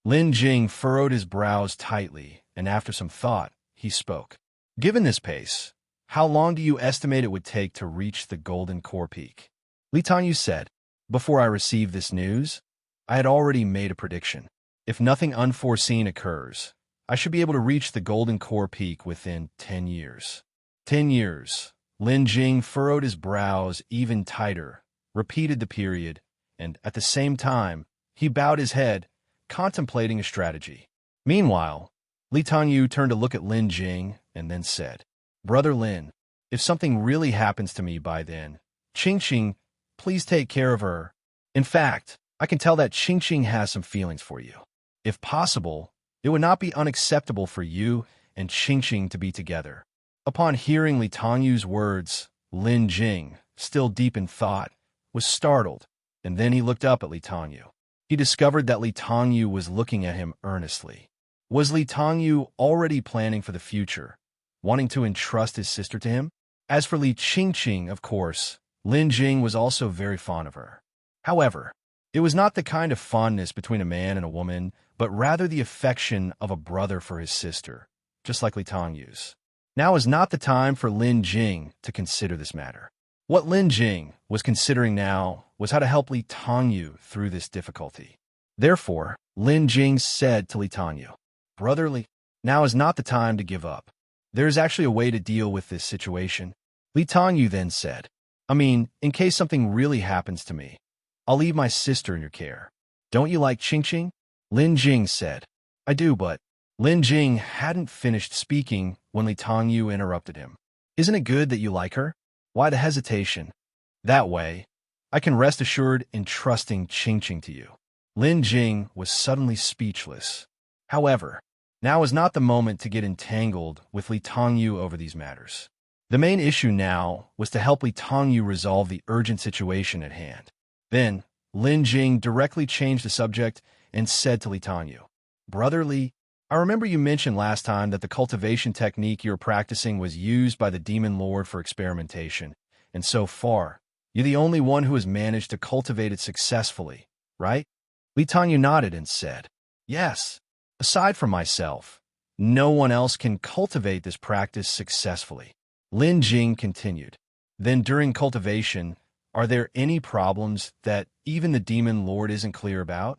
Lin Jing furrowed his brows tightly, and after some thought, he spoke. Given this pace, how long do you estimate it would take to reach the Golden Core Peak? Liyan said. Before I received this news, I had already made a prediction. If nothing unforeseen occurs, I should be able to reach the Golden Core Peak within 10 years. 10 years. Lin Jing furrowed his brows even tighter, repeated the period, and at the same time, he bowed his head, contemplating a strategy. Meanwhile, Liyan turned to look at Lin Jing and then said, Brother Lin, if something really happens to me by then, Qingqing, please take care of her. In fact, I can tell that Qingqing has some feelings for you. If possible, it would not be unacceptable for you and Qingqing to be together. Upon hearing Liyang's words, Lin Jing, still deep in thought, was startled, and then he looked up at Liyan. He discovered that Liyan was looking at him earnestly. Was Liyan already planning for the future, wanting to entrust his sister to him? As for Li Qingqing, of course, Lin Jing was also very fond of her. However, it was not the kind of fondness between a man and a woman, but rather the affection of a brother for his sister, just like Liyang's. Now is not the time for Lin Jing to consider this matter. What Lin Jing was considering now was how to help Liyan through this difficulty. Therefore, Lin Jing said to Liyan, Brother Li, now is not the time to give up. There is actually a way to deal with this situation. Liyan then said, in case something really happens to me, I'll leave my sister in your care. Don't you like Qingqing? Lin Jing said, I do, but Lin Jing hadn't finished speaking when Liyan interrupted him. Isn't it good that you like her? Why the hesitation? That way, I can rest assured in trusting Qingqing to you. Lin Jing was suddenly speechless. However, now is not the moment to get entangled with Liyan over these matters. The main issue now was to help Liyan resolve the urgent situation at hand. Then, Lin Jing directly changed the subject and said to Liyan, Brother Li, I remember you mentioned last time that the cultivation technique you're practicing was used by the Demon Lord for experimentation, and so far, you're the only one who has managed to cultivate it successfully, right? Liyan nodded and said, Yes. Aside from myself, no one else can cultivate this practice successfully. Lin Jing continued. Then during cultivation, are there any problems that even the Demon Lord isn't clear about?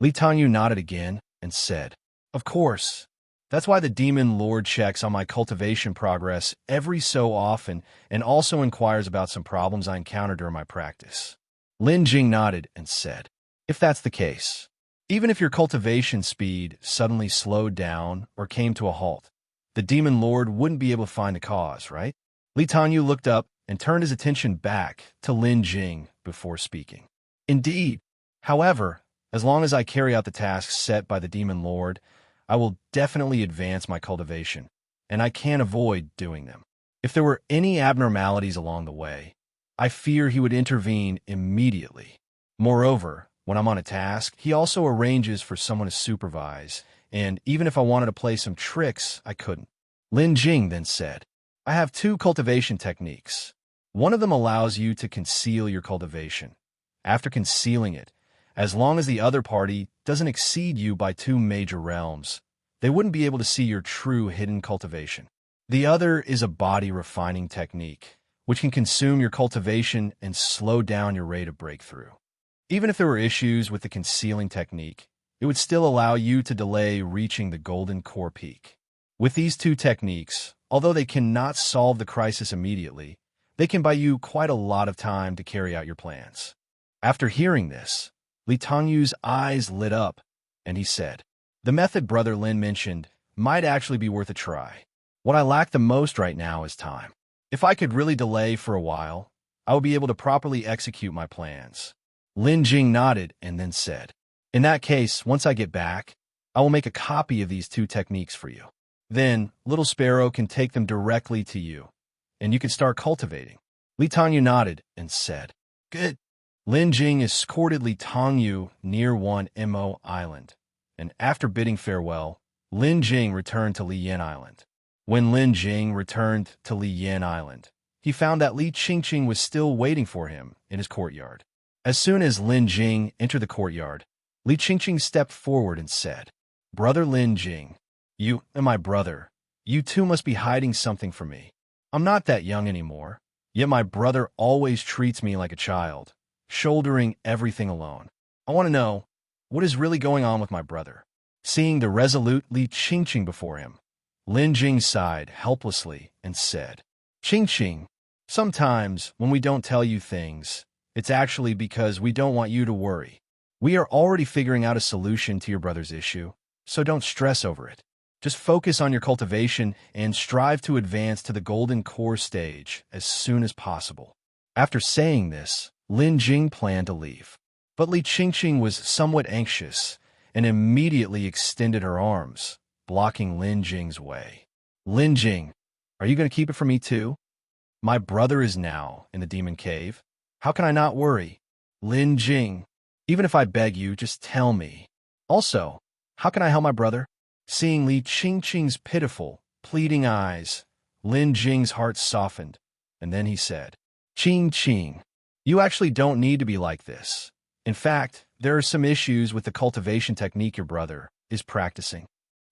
Liyan nodded again and said, Of course. That's why the Demon Lord checks on my cultivation progress every so often and also inquires about some problems I encounter during my practice. Lin Jing nodded and said, If that's the case, even if your cultivation speed suddenly slowed down or came to a halt, the Demon Lord wouldn't be able to find the cause, right? Liyan looked up and turned his attention back to Lin Jing before speaking. Indeed. However, as long as I carry out the tasks set by the Demon Lord, I will definitely advance my cultivation, and I can't avoid doing them. If there were any abnormalities along the way, I fear he would intervene immediately. Moreover, when I'm on a task, he also arranges for someone to supervise, and even if I wanted to play some tricks, I couldn't. Lin Jing then said, I have 2 cultivation techniques. One of them allows you to conceal your cultivation. After concealing it, as long as the other party doesn't exceed you by 2 major realms, they wouldn't be able to see your true hidden cultivation. The other is a body refining technique, which can consume your cultivation and slow down your rate of breakthrough. Even if there were issues with the concealing technique, it would still allow you to delay reaching the Golden Core Peak. With these 2 techniques, although they cannot solve the crisis immediately, they can buy you quite a lot of time to carry out your plans. After hearing this, Liyan's eyes lit up, and he said, The method Brother Lin mentioned might actually be worth a try. What I lack the most right now is time. If I could really delay for a while, I would be able to properly execute my plans. Lin Jing nodded and then said, In that case, once I get back, I will make a copy of these 2 techniques for you. Then, Little Sparrow can take them directly to you, and you can start cultivating. Liyan nodded and said, Good. Lin Jing escorted Liyan near one Mo Island, and after bidding farewell, Lin Jing returned to Liyan Island. When Lin Jing returned to Liyan Island, he found that Li Qingqing was still waiting for him in his courtyard. As soon as Lin Jing entered the courtyard, Li Qingqing stepped forward and said, "Brother Lin Jing, you and my brother, you two must be hiding something from me. I'm not that young anymore, yet my brother always treats me like a child, shouldering everything alone. I want to know, what is really going on with my brother?" Seeing the resolute Li Qingqing before him, Lin Jing sighed helplessly and said, "Qingqing, sometimes when we don't tell you things, it's actually because we don't want you to worry. We are already figuring out a solution to your brother's issue, so don't stress over it. Just focus on your cultivation and strive to advance to the golden core stage as soon as possible." After saying this, Lin Jing planned to leave. But Li Qingqing was somewhat anxious and immediately extended her arms, blocking Lin Jing's way. "Lin Jing, are you going to keep it for me too? My brother is now in the demon cave. How can I not worry? Lin Jing, even if I beg you, just tell me. Also, how can I help my brother?" Seeing Li Qingqing's pitiful, pleading eyes, Lin Jing's heart softened, and then he said, "Qingqing, you actually don't need to be like this. In fact, there are some issues with the cultivation technique your brother is practicing.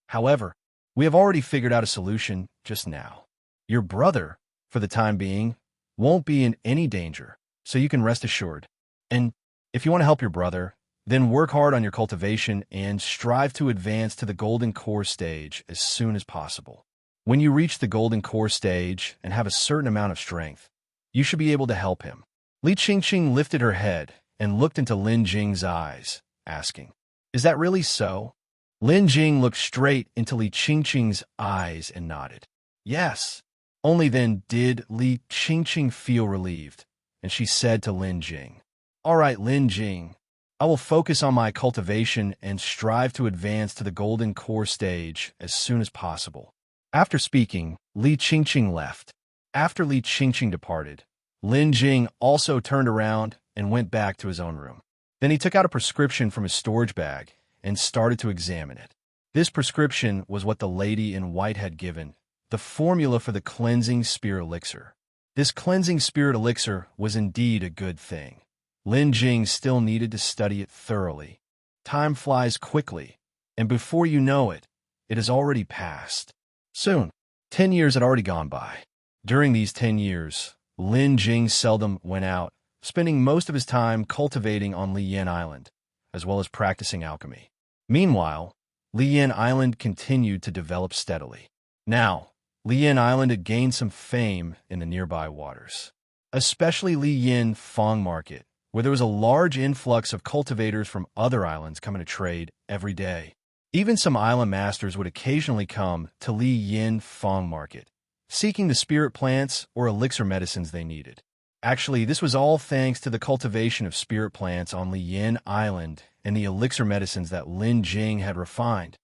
However, we have already figured out a solution just now. Your brother, for the time being, won't be in any danger, so you can rest assured. And if you want to help your brother, then work hard on your cultivation and strive to advance to the golden core stage as soon as possible. When you reach the golden core stage and have a certain amount of strength, you should be able to help him." Li Qingqing lifted her head and looked into Lin Jing's eyes, asking, "Is that really so?" Lin Jing looked straight into Li Qingqing's eyes and nodded. "Yes." Only then did Li Qingqing feel relieved, and she said to Lin Jing, "All right, Lin Jing, I will focus on my cultivation and strive to advance to the golden core stage as soon as possible." After speaking, Li Qingqing left. After Li Qingqing departed, Lin Jing also turned around and went back to his own room. Then he took out a prescription from his storage bag and started to examine it. This prescription was what the lady in white had given, the formula for the cleansing spirit elixir. This cleansing spirit elixir was indeed a good thing. Lin Jing still needed to study it thoroughly. Time flies quickly, and before you know it, it has already passed. Soon, 10 years had already gone by. During these 10 years, Lin Jing seldom went out, spending most of his time cultivating on Liyan Island, as well as practicing alchemy. Meanwhile, Liyan Island continued to develop steadily. Now, Liyan Island had gained some fame in the nearby waters, especially Liyan Fang Market, where there was a large influx of cultivators from other islands coming to trade every day. Even some island masters would occasionally come to Liyan Fang Market, seeking the spirit plants or elixir medicines they needed. Actually, this was all thanks to the cultivation of spirit plants on Liyan Island and the elixir medicines that Lin Jing had refined.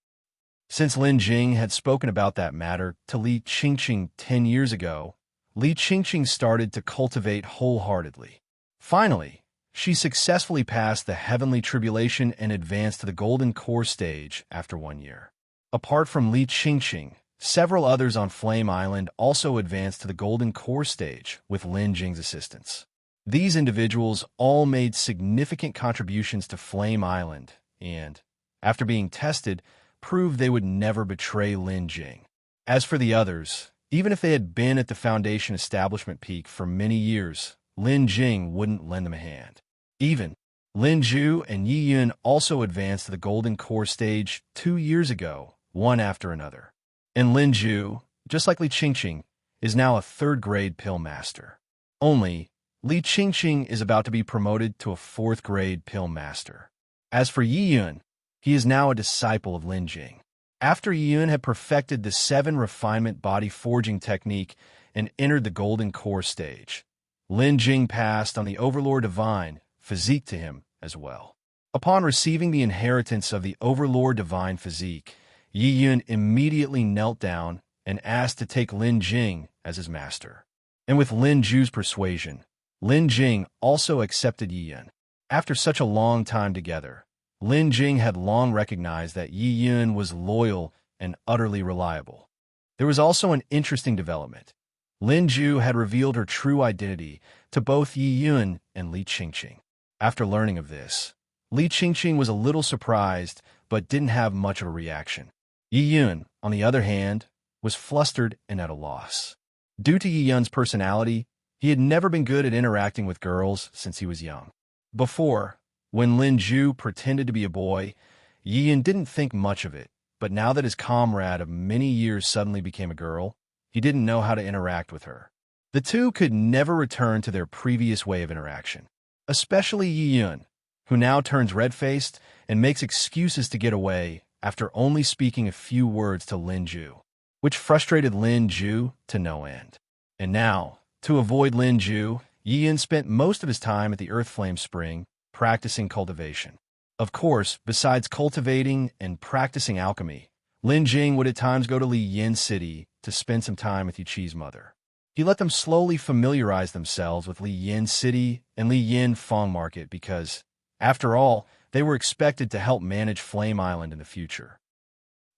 Since Lin Jing had spoken about that matter to Li Qingqing 10 years ago, Li Qingqing started to cultivate wholeheartedly. Finally, she successfully passed the heavenly tribulation and advanced to the golden core stage after 1 year. Apart from Li Qingqing, several others on Flame Island also advanced to the golden core stage with Lin Jing's assistance. These individuals all made significant contributions to Flame Island and, after being tested, proved they would never betray Lin Jing. As for the others, even if they had been at the Foundation establishment peak for many years, Lin Jing wouldn't lend them a hand. Even Lin Zhu and Yiyan also advanced to the golden core stage 2 years ago, one after another. And Lin Zhu, just like Li Qingqing, is now a 3rd-grade pill master. Only, Li Qingqing is about to be promoted to a 4th-grade pill master. As for Yiyan, he is now a disciple of Lin Jing. After Yiyan had perfected the 7 refinement body forging technique and entered the golden core stage, Lin Jing passed on the Overlord Divine physique to him as well. Upon receiving the inheritance of the Overlord Divine physique, Yiyan immediately knelt down and asked to take Lin Jing as his master. And with Lin Zhu's persuasion, Lin Jing also accepted Yiyan. After such a long time together, Lin Jing had long recognized that Yiyan was loyal and utterly reliable. There was also an interesting development. Lin Zhu had revealed her true identity to both Yiyan and Li Qingqing. After learning of this, Li Qingqing was a little surprised, but didn't have much of a reaction. Yiyun, on the other hand, was flustered and at a loss. Due to Yiyun's personality, he had never been good at interacting with girls since he was young. Before, when Lin Ju pretended to be a boy, Yiyun didn't think much of it, but now that his comrade of many years suddenly became a girl, he didn't know how to interact with her. The two could never return to their previous way of interaction, especially Yiyun, who now turns red-faced and makes excuses to get away after only speaking a few words to Lin Ju, which frustrated Lin Ju to no end. And now, to avoid Lin Ju, Yiyun spent most of his time at the Earth Flame Spring practicing cultivation. Of course, besides cultivating and practicing alchemy, Lin Jing would at times go to Liyan City to spend some time with Yuqi's mother. He let them slowly familiarize themselves with Liyan City and Liyan Fang Market because, after all, they were expected to help manage Flame Island in the future.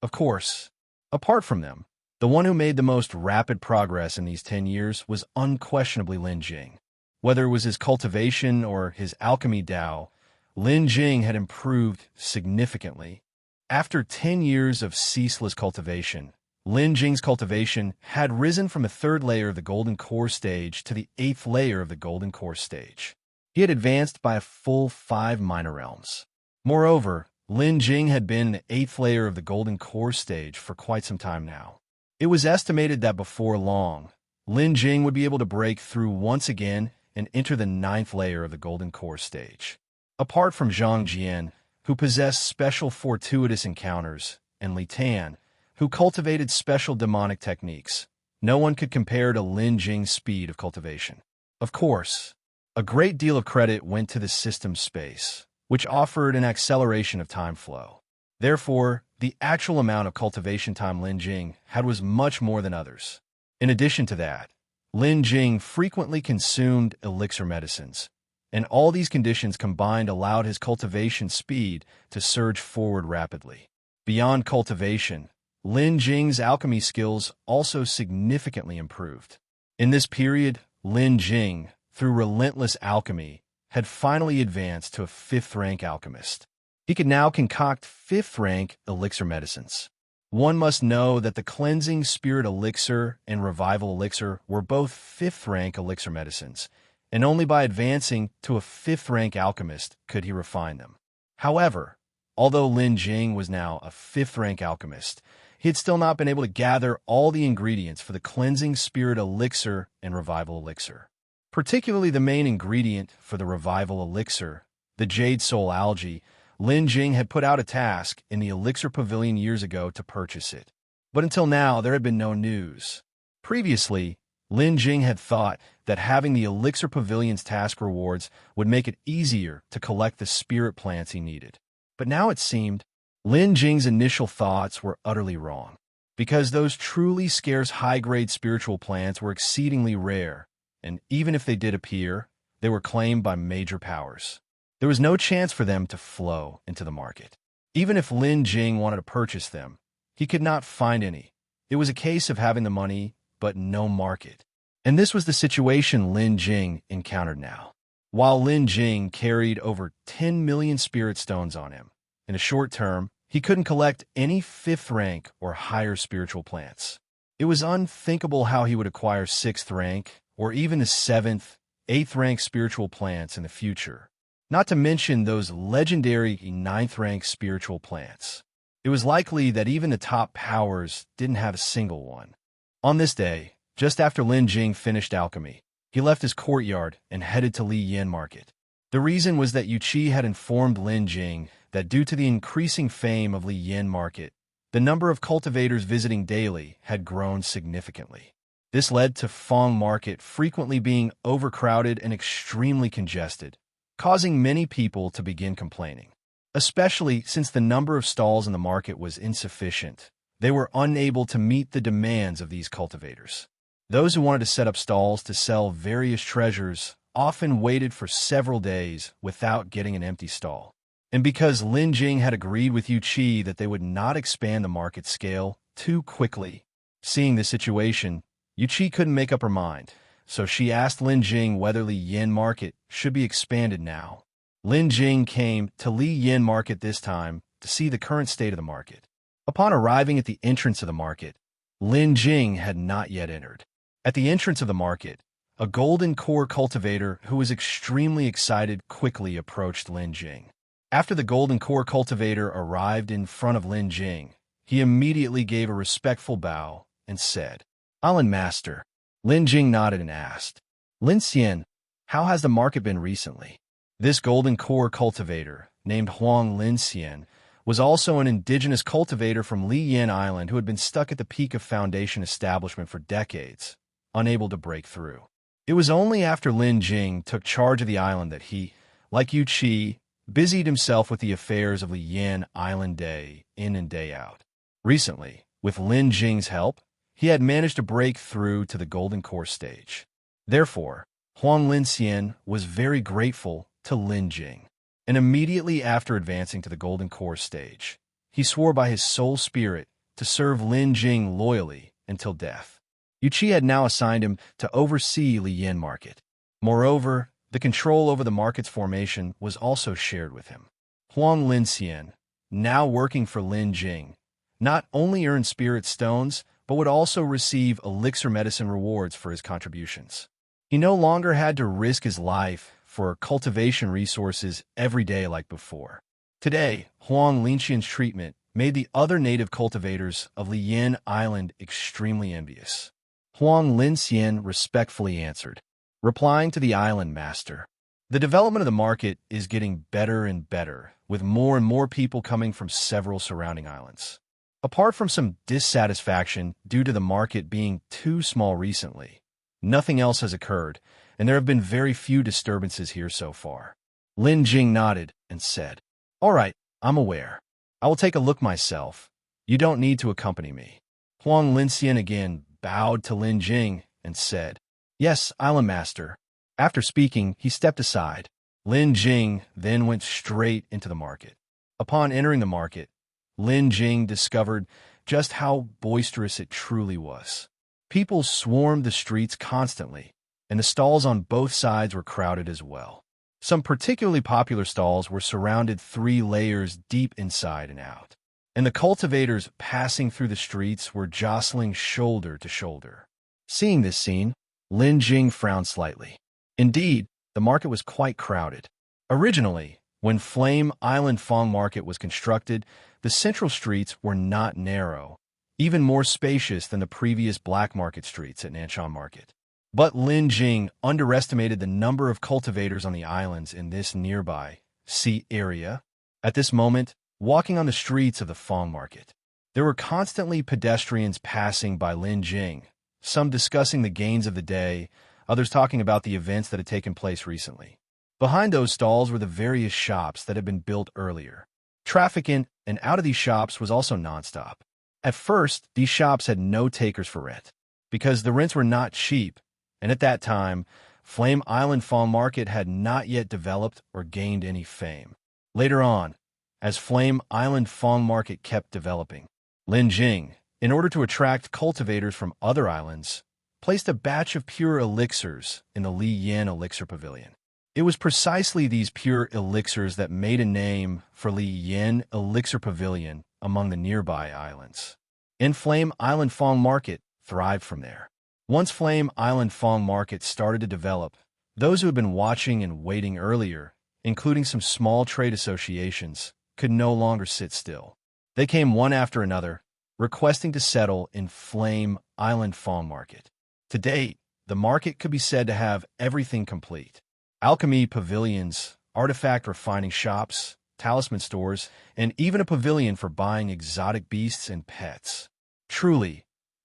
Of course, apart from them, the one who made the most rapid progress in these 10 years was unquestionably Lin Jing. Whether it was his cultivation or his alchemy Dao, Lin Jing had improved significantly. After 10 years of ceaseless cultivation, Lin Jing's cultivation had risen from the 3rd layer of the Golden Core stage to the 8th layer of the Golden Core stage. He had advanced by a full 5 minor realms. Moreover, Lin Jing had been in the 8th layer of the Golden Core stage for quite some time now. It was estimated that before long, Lin Jing would be able to break through once again and enter the 9th layer of the Golden Core stage. Apart from Zhang Jian, who possessed special fortuitous encounters, and Li Tan, who cultivated special demonic techniques, no one could compare to Lin Jing's speed of cultivation. Of course, a great deal of credit went to the system space, which offered an acceleration of time flow. Therefore, the actual amount of cultivation time Lin Jing had was much more than others. In addition to that, Lin Jing frequently consumed elixir medicines, and all these conditions combined allowed his cultivation speed to surge forward rapidly. Beyond cultivation, Lin Jing's alchemy skills also significantly improved. In this period, Lin Jing, through relentless alchemy, had finally advanced to a 5th-rank alchemist. He could now concoct 5th-rank elixir medicines. One must know that the cleansing spirit elixir and revival elixir were both 5th-rank elixir medicines, and only by advancing to a 5th-rank alchemist could he refine them. However, although Lin Jing was now a 5th-rank alchemist, he had still not been able to gather all the ingredients for the cleansing spirit elixir and revival elixir. Particularly the main ingredient for the revival elixir, the Jade Soul algae, Lin Jing had put out a task in the Elixir Pavilion years ago to purchase it. But until now, there had been no news. Previously, Lin Jing had thought that having the Elixir Pavilion's task rewards would make it easier to collect the spirit plants he needed. But now it seemed Lin Jing's initial thoughts were utterly wrong, because those truly scarce high-grade spiritual plants were exceedingly rare, and even if they did appear, they were claimed by major powers. There was no chance for them to flow into the market. Even if Lin Jing wanted to purchase them, he could not find any. It was a case of having the money, but no market. And this was the situation Lin Jing encountered now. While Lin Jing carried over 10 million spirit stones on him, in a short term, he couldn't collect any 5th rank or higher spiritual plants. It was unthinkable how he would acquire 6th rank, or even the 7th, 8th rank spiritual plants in the future. Not to mention those legendary 9th rank spiritual plants. It was likely that even the top powers didn't have a single one. On this day, just after Lin Jing finished alchemy, he left his courtyard and headed to Liyan Market. The reason was that Yuqi had informed Lin Jing that due to the increasing fame of Liyan Market, the number of cultivators visiting daily had grown significantly. This led to Fang Market frequently being overcrowded and extremely congested, causing many people to begin complaining. Especially since the number of stalls in the market was insufficient, they were unable to meet the demands of these cultivators. Those who wanted to set up stalls to sell various treasures often waited for several days without getting an empty stall. And because Lin Jing had agreed with Yuqi that they would not expand the market scale too quickly, seeing the situation, Yuqi couldn't make up her mind, so she asked Lin Jing whether Liyan Market should be expanded now. Lin Jing came to Liyan market this time to see the current state of the market. Upon arriving at the entrance of the market, Lin Jing had not yet entered. At the entrance of the market, a golden core cultivator who was extremely excited quickly approached Lin Jing. After the golden core cultivator arrived in front of Lin Jing, he immediately gave a respectful bow and said, "Island Master." Lin Jing nodded and asked, "Lin Xian, how has the market been recently?" This golden core cultivator, named Huang Lin Xian, was also an indigenous cultivator from Liyan Island who had been stuck at the peak of Foundation establishment for decades, unable to break through. It was only after Lin Jing took charge of the island that he, like Yu Qi, busied himself with the affairs of Liyan Island day in and day out. Recently, with Lin Jing's help, he had managed to break through to the golden core stage. Therefore, Huang Lin Xian was very grateful to Lin Jing, and immediately after advancing to the golden core stage, he swore by his soul spirit to serve Lin Jing loyally until death. Yu Qi had now assigned him to oversee Liyan market. Moreover, the control over the market's formation was also shared with him. Huang Lin Xian, now working for Lin Jing, not only earned spirit stones, but would also receive elixir medicine rewards for his contributions. He no longer had to risk his life for cultivation resources every day like before. Today, Huang Lin Xian's treatment made the other native cultivators of Liyan Island extremely envious. Huang Lin Xian respectfully answered, replying to the island master, "The development of the market is getting better and better, with more and more people coming from several surrounding islands. Apart from some dissatisfaction due to the market being too small recently, nothing else has occurred, and there have been very few disturbances here so far." Lin Jing nodded and said, "All right, I'm aware. I will take a look myself. You don't need to accompany me." Huang Lin Xian again bowed to Lin Jing and said, "Yes, Island Master." After speaking, he stepped aside. Lin Jing then went straight into the market. Upon entering the market, Lin Jing discovered just how boisterous it truly was. People swarmed the streets constantly, and the stalls on both sides were crowded as well. Some particularly popular stalls were surrounded 3 layers deep inside and out, and the cultivators passing through the streets were jostling shoulder to shoulder. Seeing this scene, Lin Jing frowned slightly. Indeed, the market was quite crowded. Originally, when Flame Island Fang Market was constructed, the central streets were not narrow, even more spacious than the previous black market streets at Nanshan Market. But Lin Jing underestimated the number of cultivators on the islands in this nearby sea area. At this moment, walking on the streets of the Fang Market, there were constantly pedestrians passing by Lin Jing, some discussing the gains of the day, others talking about the events that had taken place recently. Behind those stalls were the various shops that had been built earlier. Traffic in and out of these shops was also nonstop. At first, these shops had no takers for rent, because the rents were not cheap, and at that time, Flame Island Fang Market had not yet developed or gained any fame. Later on, as Flame Island Fang Market kept developing, Lin Jing, in order to attract cultivators from other islands, placed a batch of pure elixirs in the Liyan Elixir Pavilion. It was precisely these pure elixirs that made a name for Liyan Elixir Pavilion among the nearby islands. And Flame Island Fang Market thrived from there. Once Flame Island Fang Market started to develop, those who had been watching and waiting earlier, including some small trade associations, could no longer sit still. They came one after another, requesting to settle in Flame Island Fang Market. To date, the market could be said to have everything complete. Alchemy pavilions, artifact refining shops, talisman stores, and even a pavilion for buying exotic beasts and pets. Truly,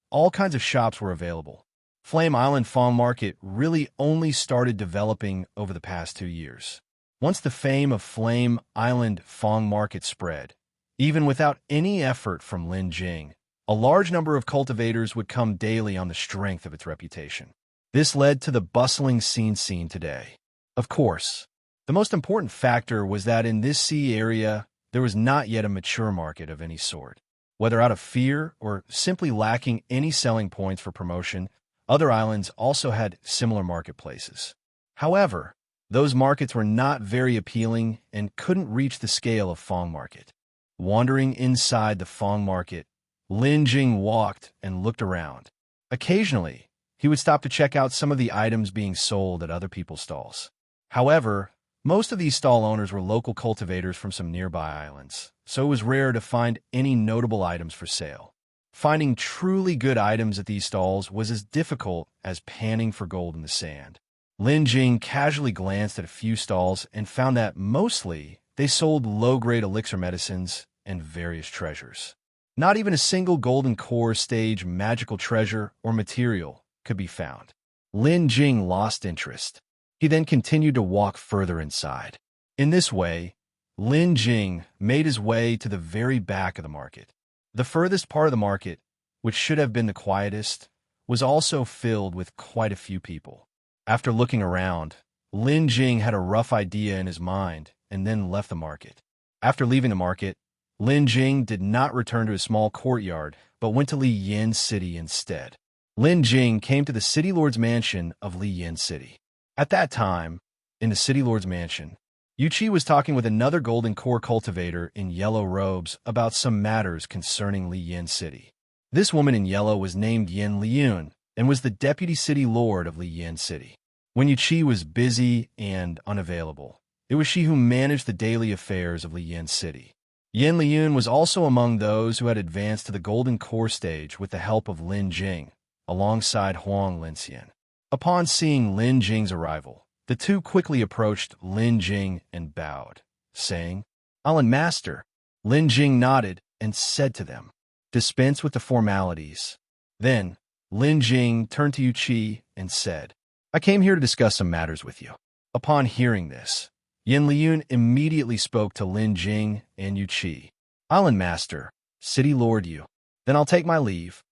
all kinds of shops were available. Flame Island Fang Market really only started developing over the past 2 years. Once the fame of Flame Island Fang Market spread, even without any effort from Lin Jing, a large number of cultivators would come daily on the strength of its reputation. This led to the bustling scene seen today. Of course, the most important factor was that in this sea area, there was not yet a mature market of any sort. Whether out of fear or simply lacking any selling points for promotion, other islands also had similar marketplaces. However, Those markets were not very appealing and couldn't reach the scale of Fang market. Wandering inside the Fang market, Lin Jing walked and looked around. Occasionally, he would stop to check out some of the items being sold at other people's stalls. However, most of these stall owners were local cultivators from some nearby islands, so it was rare to find any notable items for sale. Finding truly good items at these stalls was as difficult as panning for gold in the sand. Lin Jing casually glanced at a few stalls and found that mostly they sold low-grade elixir medicines and various treasures. Not even a single golden core stage magical treasure or material could be found. Lin Jing lost interest. He then continued to walk further inside. In this way, Lin Jing made his way to the very back of the market. The furthest part of the market, which should have been the quietest, was also filled with quite a few people. After looking around, Lin Jing had a rough idea in his mind and then left the market. After leaving the market, Lin Jing did not return to his small courtyard, but went to Liyan City instead. Lin Jing came to the City Lord's mansion of Liyan City. At that time, in the City Lord's mansion, Yuqi was talking with another golden core cultivator in yellow robes about some matters concerning Liyan City. This woman in yellow was named Yin Liyun and was the deputy city lord of Liyan City. When Yuqi was busy and unavailable, it was she who managed the daily affairs of Liyan City. Yin Liyun was also among those who had advanced to the golden core stage with the help of Lin Jing, alongside Huang Linxian. Upon seeing Lin Jing's arrival, the two quickly approached Lin Jing and bowed, saying, "Island Master." Lin Jing nodded and said to them, "Dispense with the formalities." Then, Lin Jing turned to Yuqi and said, "I came here to discuss some matters with you." Upon hearing this, Yin Liyun immediately spoke to Lin Jing and Yuqi. "Island Master, City Lord Yu. Then I'll take my leave."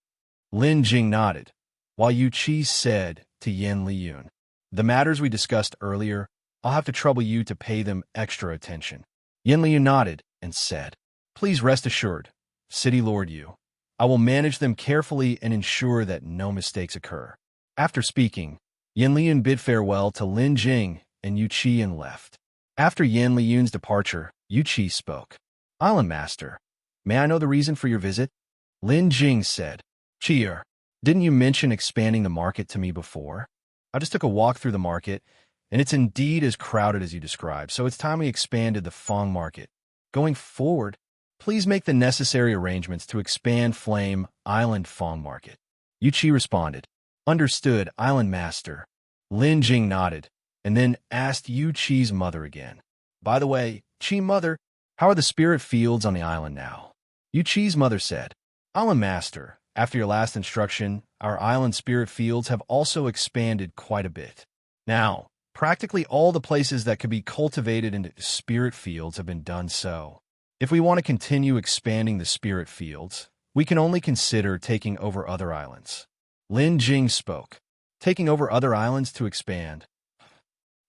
Lin Jing nodded, while Yuqi said to Yin Liyun, "The matters we discussed earlier, I'll have to trouble you to pay them extra attention." Yin Liyun nodded and said, "Please rest assured, City Lord Yu. I will manage them carefully and ensure that no mistakes occur." After speaking, Yin Liyun bid farewell to Lin Jing and Yuqi and left. After Yin Liyun's departure, Yuqi spoke. "Island Master, may I know the reason for your visit?" Lin Jing said, "Cheer, didn't you mention expanding the market to me before? I just took a walk through the market, and it's indeed as crowded as you described, so it's time we expanded the Fang market. Going forward, please make the necessary arrangements to expand Flame Island Fang market." Yuqi responded, "Understood, Island Master." Lin Jing nodded, and then asked Yuqi's mother again. "By the way, Qi Mother, how are the spirit fields on the island now?" Yuqi's mother said, "Island Master, after your last instruction, our island spirit fields have also expanded quite a bit. Now, practically all the places that could be cultivated into spirit fields have been done so. If we want to continue expanding the spirit fields, we can only consider taking over other islands." Lin Jing spoke. "Taking over other islands to expand?"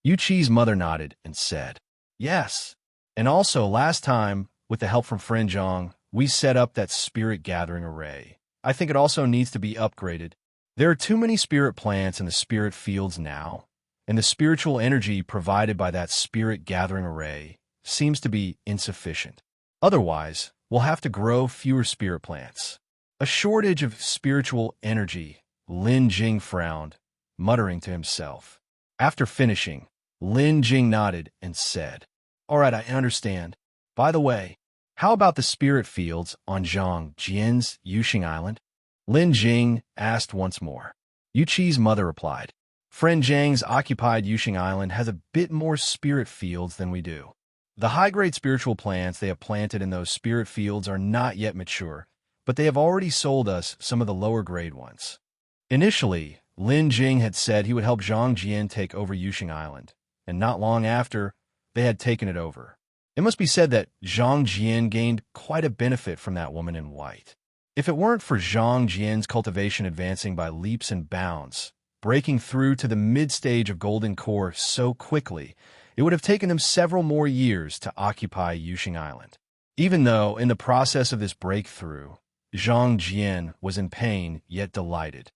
Yuqi's mother nodded and said, "Yes. And also, last time, with the help from friend Zhang, we set up that spirit gathering array. I think it also needs to be upgraded. There are too many spirit plants in the spirit fields now, and the spiritual energy provided by that spirit gathering array seems to be insufficient. Otherwise, we'll have to grow fewer spirit plants." A shortage of spiritual energy, Lin Jing frowned, muttering to himself. After finishing, Lin Jing nodded and said, "All right, I understand. By the way, how about the spirit fields on Zhang Jian's Yuxing Island?" Lin Jing asked once more. Yuqi's mother replied, "Friend Zhang's occupied Yuxing Island has a bit more spirit fields than we do. The high-grade spiritual plants they have planted in those spirit fields are not yet mature, but they have already sold us some of the lower-grade ones." Initially, Lin Jing had said he would help Zhang Jian take over Yuxing Island, and not long after, they had taken it over. It must be said that Zhang Jian gained quite a benefit from that woman in white. If it weren't for Zhang Jian's cultivation advancing by leaps and bounds, breaking through to the mid-stage of Golden Core so quickly, it would have taken them several more years to occupy Yuxing Island. Even though, in the process of this breakthrough, Zhang Jian was in pain yet delighted.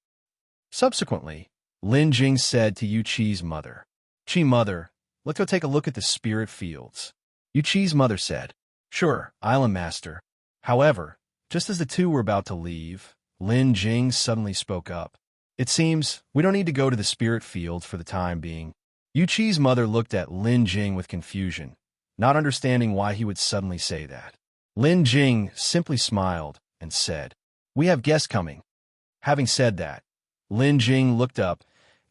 Subsequently, Lin Jing said to Yuqi's mother, "Qi Mother, let's go take a look at the spirit fields. Yuqi's mother said. Sure, Island Master. However, just as the two were about to leave, Lin Jing suddenly spoke up. It seems we don't need to go to the spirit fields for the time being. Yuqi's mother looked at Lin Jing with confusion, not understanding why he would suddenly say that. Lin Jing simply smiled and said, We have guests coming. Having said that, Lin Jing looked up,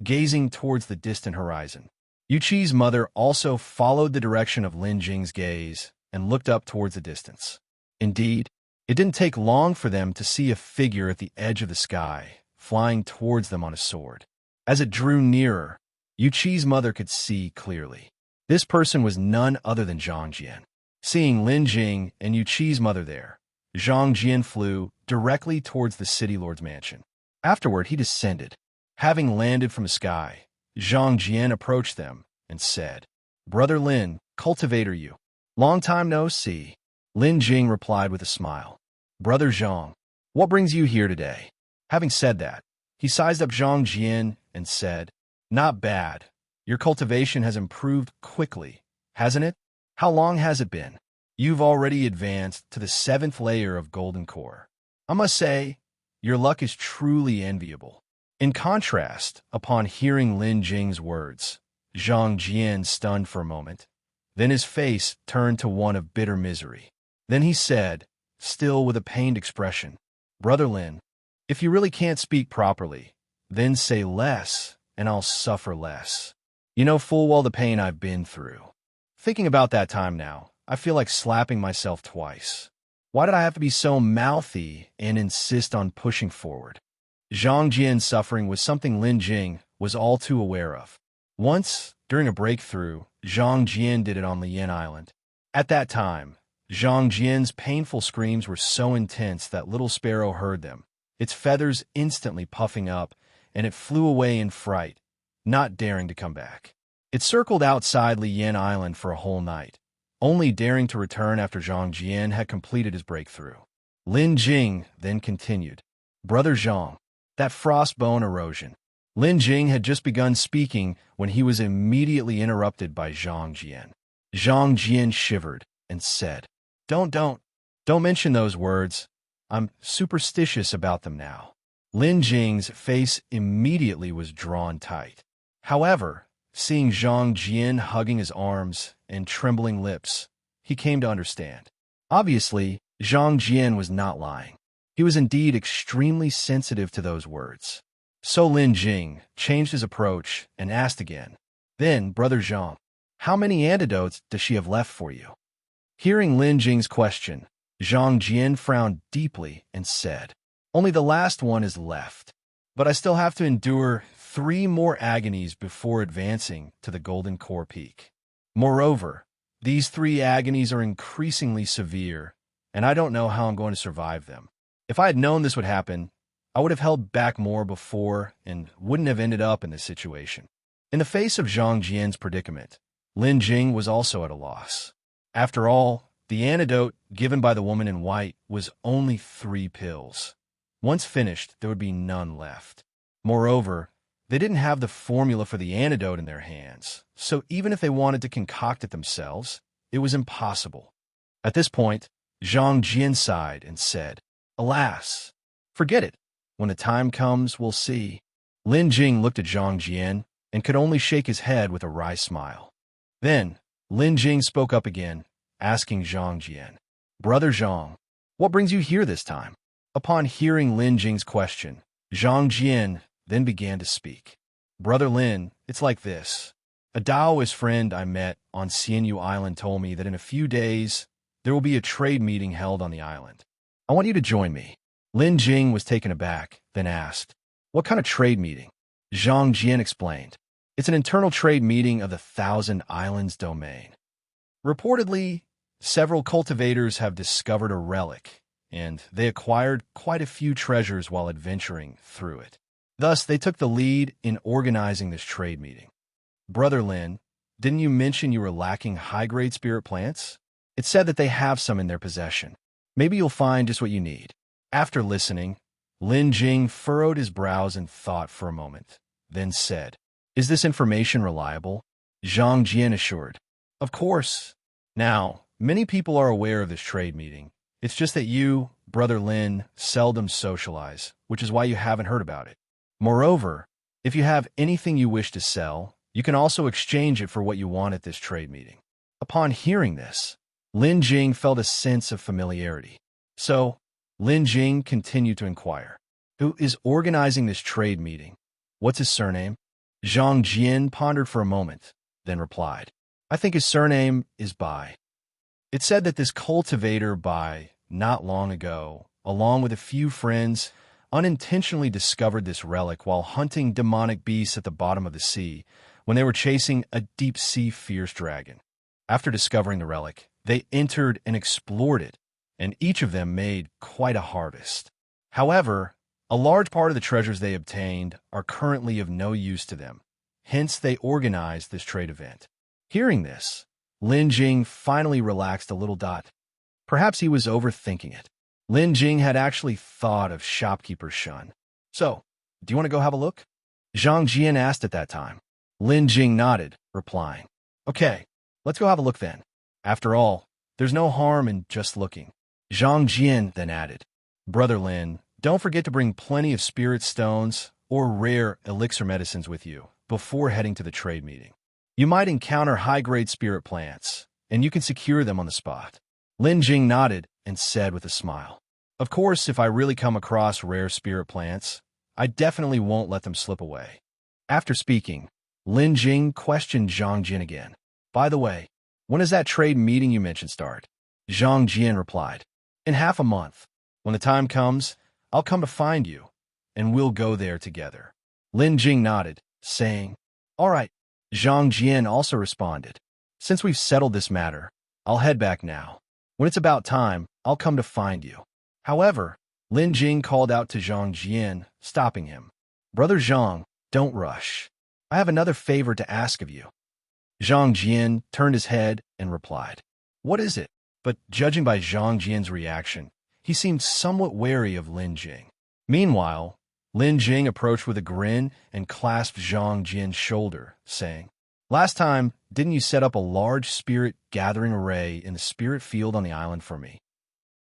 gazing towards the distant horizon. Yuqi's mother also followed the direction of Lin Jing's gaze and looked up towards the distance. Indeed, it didn't take long for them to see a figure at the edge of the sky, flying towards them on a sword. As it drew nearer, Yuqi's mother could see clearly. This person was none other than Zhang Jian. Seeing Lin Jing and Yuqi's mother there, Zhang Jian flew directly towards the city lord's mansion. Afterward, he descended. Having landed from the sky, Zhang Jian approached them and said, Brother Lin, cultivator you. Long time no see. Lin Jing replied with a smile. Brother Zhang, what brings you here today? Having said that, he sized up Zhang Jian and said, Not bad. Your cultivation has improved quickly, hasn't it? How long has it been? You've already advanced to the 7th layer of golden core. I must say, your luck is truly enviable. In contrast, upon hearing Lin Jing's words, Zhang Jian stunned for a moment. Then his face turned to one of bitter misery. Then he said, still with a pained expression, Brother Lin, if you really can't speak properly, then say less, and I'll suffer less. You know full well the pain I've been through. Thinking about that time now, I feel like slapping myself twice. Why did I have to be so mouthy and insist on pushing forward? Zhang Jian's suffering was something Lin Jing was all too aware of. Once, during a breakthrough, Zhang Jian did it on Liyan Island. At that time, Zhang Jian's painful screams were so intense that little sparrow heard them, its feathers instantly puffing up, and it flew away in fright, not daring to come back. It circled outside Liyan Island for a whole night, only daring to return after Zhang Jian had completed his breakthrough. Lin Jing then continued, Brother Zhang, that frostbone erosion. Lin Jing had just begun speaking when he was immediately interrupted by Zhang Jian. Zhang Jian shivered and said, Don't mention those words. I'm superstitious about them now. Lin Jing's face immediately was drawn tight. However, seeing Zhang Jian hugging his arms and trembling lips, he came to understand. Obviously, Zhang Jian was not lying. He was indeed extremely sensitive to those words. So Lin Jing changed his approach and asked again, Then, Brother Zhang, how many antidotes does she have left for you? Hearing Lin Jing's question, Zhang Jian frowned deeply and said, Only the last one is left, but I still have to endure 3 more agonies before advancing to the Golden Core Peak. Moreover, these 3 agonies are increasingly severe, and I don't know how I'm going to survive them. If I had known this would happen, I would have held back more before and wouldn't have ended up in this situation. In the face of Zhang Jian's predicament, Lin Jing was also at a loss. After all, the antidote given by the woman in white was only 3 pills. Once finished, there would be none left. Moreover, they didn't have the formula for the antidote in their hands, so even if they wanted to concoct it themselves, it was impossible. At this point, Zhang Jian sighed and said, Alas, forget it. When the time comes, we'll see. Lin Jing looked at Zhang Jian and could only shake his head with a wry smile. Then, Lin Jing spoke up again, asking Zhang Jian, Brother Zhang, what brings you here this time? Upon hearing Lin Jing's question, Zhang Jian then began to speak. Brother Lin, it's like this. A Taoist friend I met on Xian Island told me that in a few days, there will be a trade meeting held on the island. I want you to join me. Lin Jing was taken aback, then asked, What kind of trade meeting? Zhang Jian explained, It's an internal trade meeting of the 1,000 Islands domain. Reportedly, several cultivators have discovered a relic, and they acquired quite a few treasures while adventuring through it. Thus, they took the lead in organizing this trade meeting. Brother Lin, didn't you mention you were lacking high-grade spirit plants? It said that they have some in their possession. Maybe you'll find just what you need. After listening, Lin Jing furrowed his brows in thought for a moment, then said, Is this information reliable? Zhang Jian assured. Of course. Now, many people are aware of this trade meeting. It's just that you, Brother Lin, seldom socialize, which is why you haven't heard about it. Moreover, if you have anything you wish to sell, you can also exchange it for what you want at this trade meeting. Upon hearing this, Lin Jing felt a sense of familiarity. So, Lin Jing continued to inquire. Who is organizing this trade meeting? What's his surname? Zhang Jian pondered for a moment, then replied. I think his surname is Bai. It said that this cultivator Bai, not long ago, along with a few friends, unintentionally discovered this relic while hunting demonic beasts at the bottom of the sea when they were chasing a deep-sea fierce dragon. After discovering the relic, they entered and explored it, and each of them made quite a harvest. However, a large part of the treasures they obtained are currently of no use to them. Hence, they organized this trade event. Hearing this, Lin Jing finally relaxed a little. Perhaps he was overthinking it. Lin Jing had actually thought of shopkeeper Xian. So, do you want to go have a look? Zhang Jian asked at that time. Lin Jing nodded, replying, Okay, let's go have a look then. After all, there's no harm in just looking. Zhang Jian then added, Brother Lin, don't forget to bring plenty of spirit stones or rare elixir medicines with you before heading to the trade meeting. You might encounter high-grade spirit plants, and you can secure them on the spot. Lin Jing nodded and said with a smile, Of course, if I really come across rare spirit plants, I definitely won't let them slip away. After speaking, Lin Jing questioned Zhang Jian again. By the way, when does that trade meeting you mentioned start? Zhang Jian replied, In half a month. When the time comes, I'll come to find you, and we'll go there together. Lin Jing nodded, saying, All right. Zhang Jian also responded, Since we've settled this matter, I'll head back now. When it's about time, I'll come to find you. However, Lin Jing called out to Zhang Jian, stopping him. Brother Zhang, don't rush. I have another favor to ask of you. Zhang Jian turned his head and replied, What is it? But judging by Zhang Jian's reaction, he seemed somewhat wary of Lin Jing. Meanwhile, Lin Jing approached with a grin and clasped Zhang Jian's shoulder, saying, Last time, didn't you set up a large spirit gathering array in the spirit field on the island for me?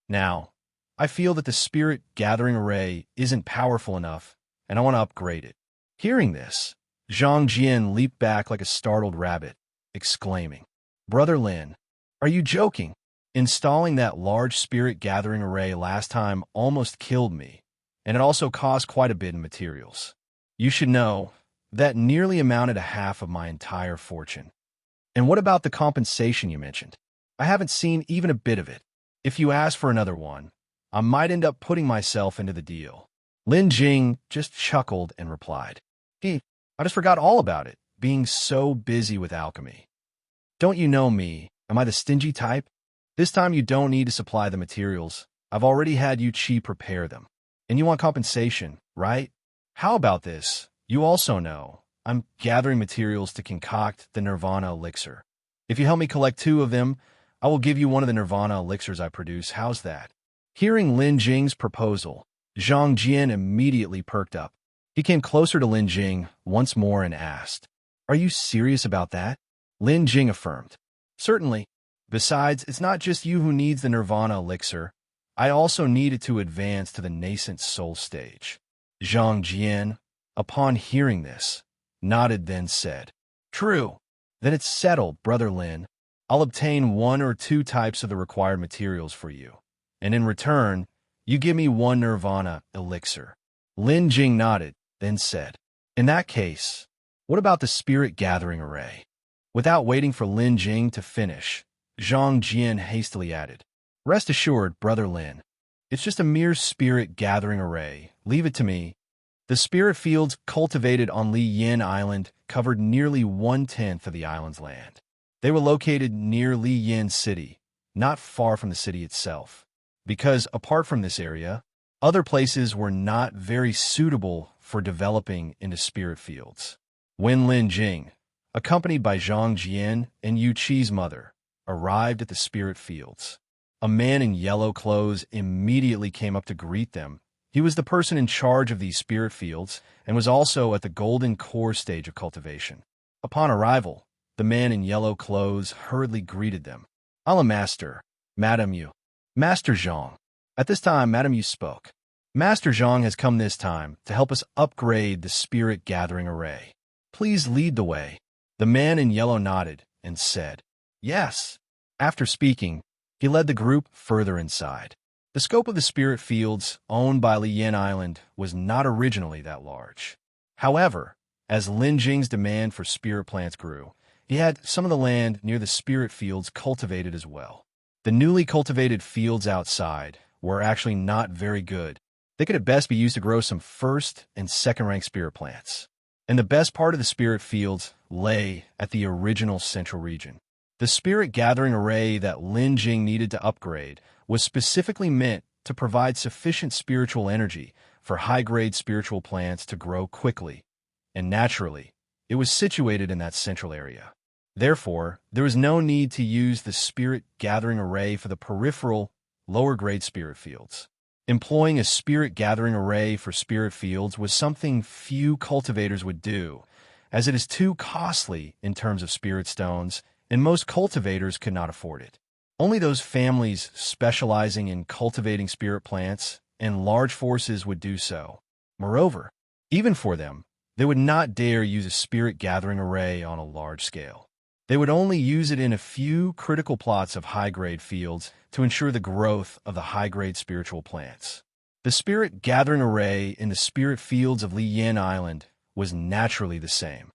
Now, I feel that the spirit gathering array isn't powerful enough, and I want to upgrade it. Hearing this, Zhang Jian leaped back like a startled rabbit, exclaiming, Brother Lin, are you joking? Installing that large spirit gathering array last time almost killed me, and it also cost quite a bit in materials. You should know that nearly amounted to half of my entire fortune. And what about the compensation you mentioned? I haven't seen even a bit of it. If you ask for another one, I might end up putting myself into the deal. Lin Jing just chuckled and replied, I just forgot all about it, being so busy with alchemy. Don't you know me? Am I the stingy type? This time you don't need to supply the materials. I've already had Yu Qi prepare them. And you want compensation, right? How about this? You also know I'm gathering materials to concoct the Nirvana elixir. If you help me collect 2 of them, I will give you one of the Nirvana elixirs I produce. How's that? Hearing Lin Jing's proposal, Zhang Jian immediately perked up. He came closer to Lin Jing once more and asked, Are you serious about that? Lin Jing affirmed, Certainly. Besides, it's not just you who needs the Nirvana elixir. I also need it to advance to the nascent soul stage. Zhang Jian, upon hearing this, nodded then said, True. Then it's settled, Brother Lin. I'll obtain 1 or 2 types of the required materials for you. And in return, you give me 1 Nirvana elixir. Lin Jing nodded, then said, In that case, what about the spirit gathering array? Without waiting for Lin Jing to finish, Zhang Jian hastily added, Rest assured, Brother Lin. It's just a mere spirit gathering array. Leave it to me. The spirit fields cultivated on Liyan Island covered nearly 1/10 of the island's land. They were located near Liyan City, not far from the city itself, because apart from this area, other places were not very suitable for developing into spirit fields. When Lin Jing, accompanied by Zhang Jian and Yu Qi's mother, arrived at the spirit fields, a man in yellow clothes immediately came up to greet them. He was the person in charge of these spirit fields and was also at the golden core stage of cultivation. Upon arrival, the man in yellow clothes hurriedly greeted them. "Allah Master, Madame Yu." "Master Zhang." At this time, Madame Yu spoke. "Master Zhang has come this time to help us upgrade the spirit gathering array. Please lead the way." The man in yellow nodded and said, "Yes." After speaking, he led the group further inside. The scope of the spirit fields owned by Liyan Island was not originally that large. However, as Lin Jing's demand for spirit plants grew, he had some of the land near the spirit fields cultivated as well. The newly cultivated fields outside were actually not very good. They could at best be used to grow some first and second rank spirit plants. And the best part of the spirit fields lay at the original central region. The spirit gathering array that Lin Jing needed to upgrade was specifically meant to provide sufficient spiritual energy for high-grade spiritual plants to grow quickly, and naturally, it was situated in that central area. Therefore, there was no need to use the spirit gathering array for the peripheral, lower-grade spirit fields. Employing a spirit gathering array for spirit fields was something few cultivators would do, as it is too costly in terms of spirit stones, and most cultivators could not afford it. Only those families specializing in cultivating spirit plants and large forces would do so. Moreover, even for them, they would not dare use a spirit gathering array on a large scale. They would only use it in a few critical plots of high-grade fields to ensure the growth of the high-grade spiritual plants. The spirit gathering array in the spirit fields of Liyan Island was naturally the same.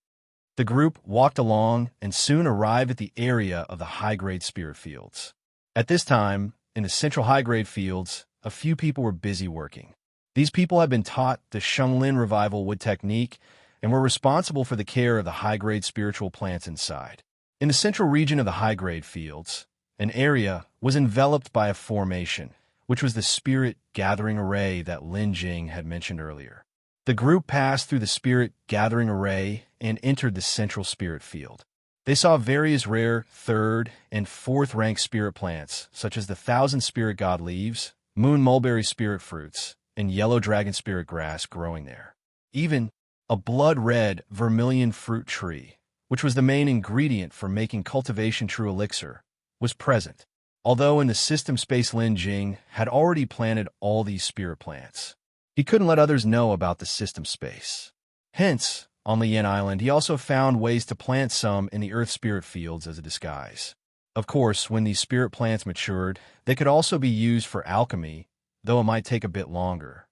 The group walked along and soon arrived at the area of the high-grade spirit fields. At this time, in the central high-grade fields, a few people were busy working. These people had been taught the Shenglin revival wood technique and were responsible for the care of the high-grade spiritual plants inside. In the central region of the high-grade fields, an area was enveloped by a formation, which was the spirit gathering array that Lin Jing had mentioned earlier. The group passed through the spirit gathering array and entered the central spirit field. They saw various rare third and fourth rank spirit plants, such as the thousand spirit god leaves, moon mulberry spirit fruits, and yellow dragon spirit grass growing there. Even a blood-red vermilion fruit tree, which was the main ingredient for making cultivation true elixir, was present, although in the system space Lin Jing had already planted all these spirit plants. He couldn't let others know about the system space. Hence, on Liyan Island, he also found ways to plant some in the earth spirit fields as a disguise. Of course, when these spirit plants matured, they could also be used for alchemy, though it might take a bit longer.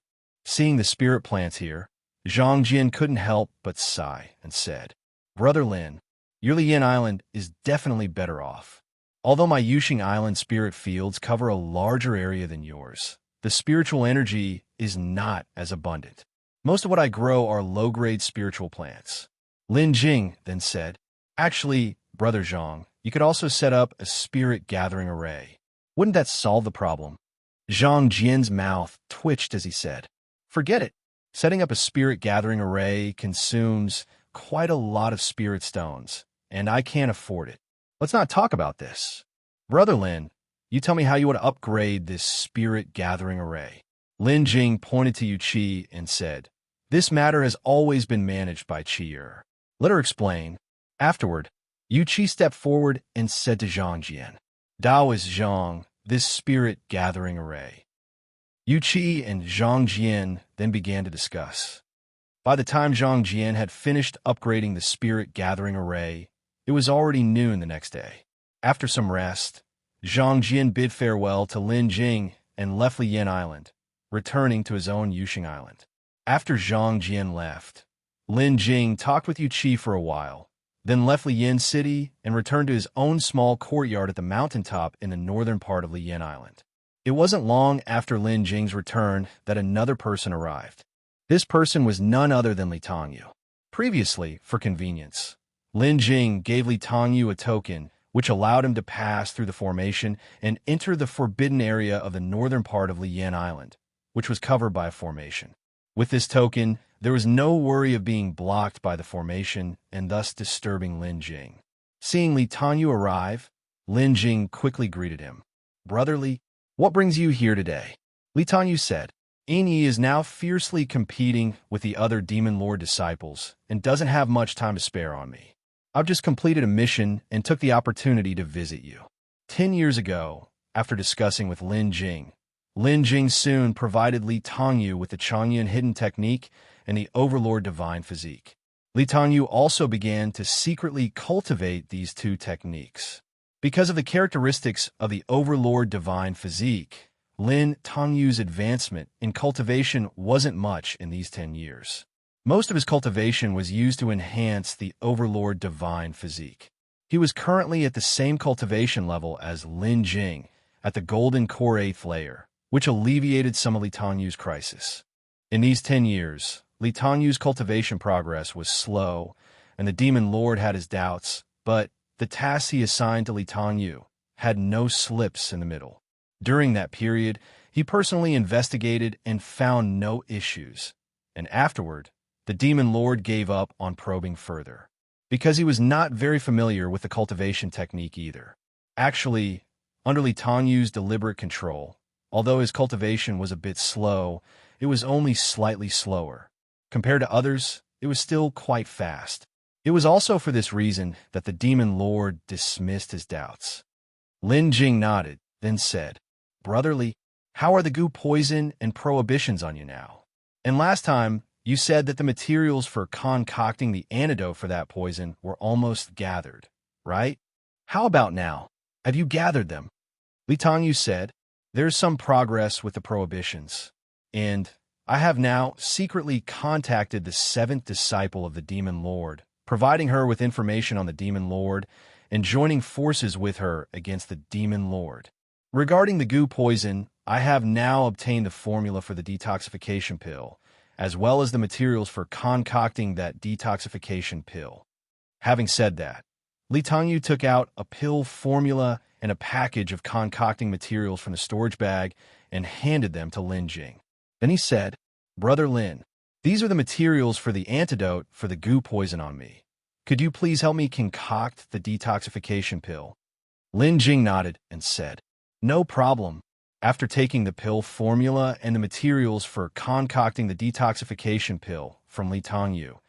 Seeing the spirit plants here, Zhang Jian couldn't help but sigh and said, "Brother Lin, your Liyan Island is definitely better off. Although my Yuxing Island spirit fields cover a larger area than yours, the spiritual energy is not as abundant. Most of what I grow are low-grade spiritual plants." Lin Jing then said, "Actually, Brother Zhang, you could also set up a spirit gathering array. Wouldn't that solve the problem?" Zhang Jian's mouth twitched as he said, "Forget it. Setting up a spirit gathering array consumes quite a lot of spirit stones, and I can't afford it. Let's not talk about this. Brother Lin, you tell me how you want to upgrade this spirit gathering array." Lin Jing pointed to Yu Qi and said, "This matter has always been managed by Qi. Let her explain." Afterward, Yu Qi stepped forward and said to Zhang Jian, "Dao is Zhang, this spirit gathering array." Yu Qi and Zhang Jian then began to discuss. By the time Zhang Jian had finished upgrading the spirit gathering array, it was already noon the next day. After some rest, Zhang Jian bid farewell to Lin Jing and left Liyan Island, returning to his own Yuxing Island. After Zhang Jian left, Lin Jing talked with Yu Qi for a while, then left Liyan City and returned to his own small courtyard at the mountaintop in the northern part of Liyan Island. It wasn't long after Lin Jing's return that another person arrived. This person was none other than Li Tongyu. Previously, for convenience, Lin Jing gave Li Tongyu a token which allowed him to pass through the formation and enter the forbidden area of the northern part of Liyan Island, which was covered by a formation. With this token, there was no worry of being blocked by the formation and thus disturbing Lin Jing. Seeing Li Tongyu arrive, Lin Jing quickly greeted him. "Brother Li, what brings you here today?" Li Tongyu said, "Yi is now fiercely competing with the other Demon Lord disciples and doesn't have much time to spare on me. I've just completed a mission and took the opportunity to visit you. 10 years ago, after discussing with Lin Jing soon provided Li Tongyu with the Changyan hidden technique and the Overlord divine physique. Li Tongyu also began to secretly cultivate these two techniques. Because of the characteristics of the Overlord divine physique, Lin Tongyu's advancement in cultivation wasn't much in these 10 years. Most of his cultivation was used to enhance the Overlord divine physique. He was currently at the same cultivation level as Lin Jing at the Golden Core 8th layer, which alleviated some of Li Tongyu's crisis. In these 10 years, Li Tongyu's cultivation progress was slow, and the Demon Lord had his doubts, but the tasks he assigned to Li Tongyu had no slips in the middle. During that period, he personally investigated and found no issues, and afterward, the Demon Lord gave up on probing further, because he was not very familiar with the cultivation technique either. Actually, under Li Tongyu's deliberate control, although his cultivation was a bit slow, it was only slightly slower. Compared to others, it was still quite fast. It was also for this reason that the Demon Lord dismissed his doubts. Lin Jing nodded, then said, "Brother Li, how are the goo poison and prohibitions on you now? And last time, you said that the materials for concocting the antidote for that poison were almost gathered, right? How about now? Have you gathered them?" Li Tongyu said, "There's some progress with the prohibitions, and I have now secretly contacted the 7th disciple of the Demon Lord, providing her with information on the Demon Lord and joining forces with her against the Demon Lord. Regarding the goo poison, I have now obtained the formula for the detoxification pill, as well as the materials for concocting that detoxification pill." Having said that, Li Tongyu took out a pill formula and a package of concocting materials from the storage bag and handed them to Lin Jing. Then he said, "Brother Lin, these are the materials for the antidote for the goo poison on me. Could you please help me concoct the detoxification pill?" Lin Jing nodded and said, "No problem." After taking the pill formula and the materials for concocting the detoxification pill from Li Tongyu,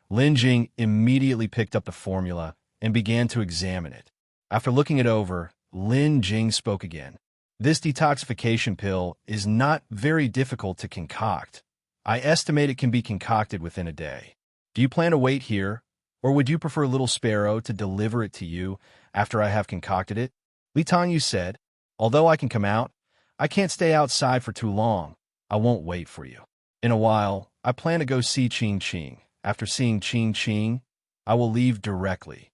Lin Jing immediately picked up the formula and began to examine it. After looking it over, Lin Jing spoke again. "This detoxification pill is not very difficult to concoct. I estimate it can be concocted within a day. Do you plan to wait here, or would you prefer Little Sparrow to deliver it to you after I have concocted it?" Li Tongyu said, "Although I can come out, I can't stay outside for too long. I won't wait for you. In a while, I plan to go see Qing. After seeing Qing, I will leave directly.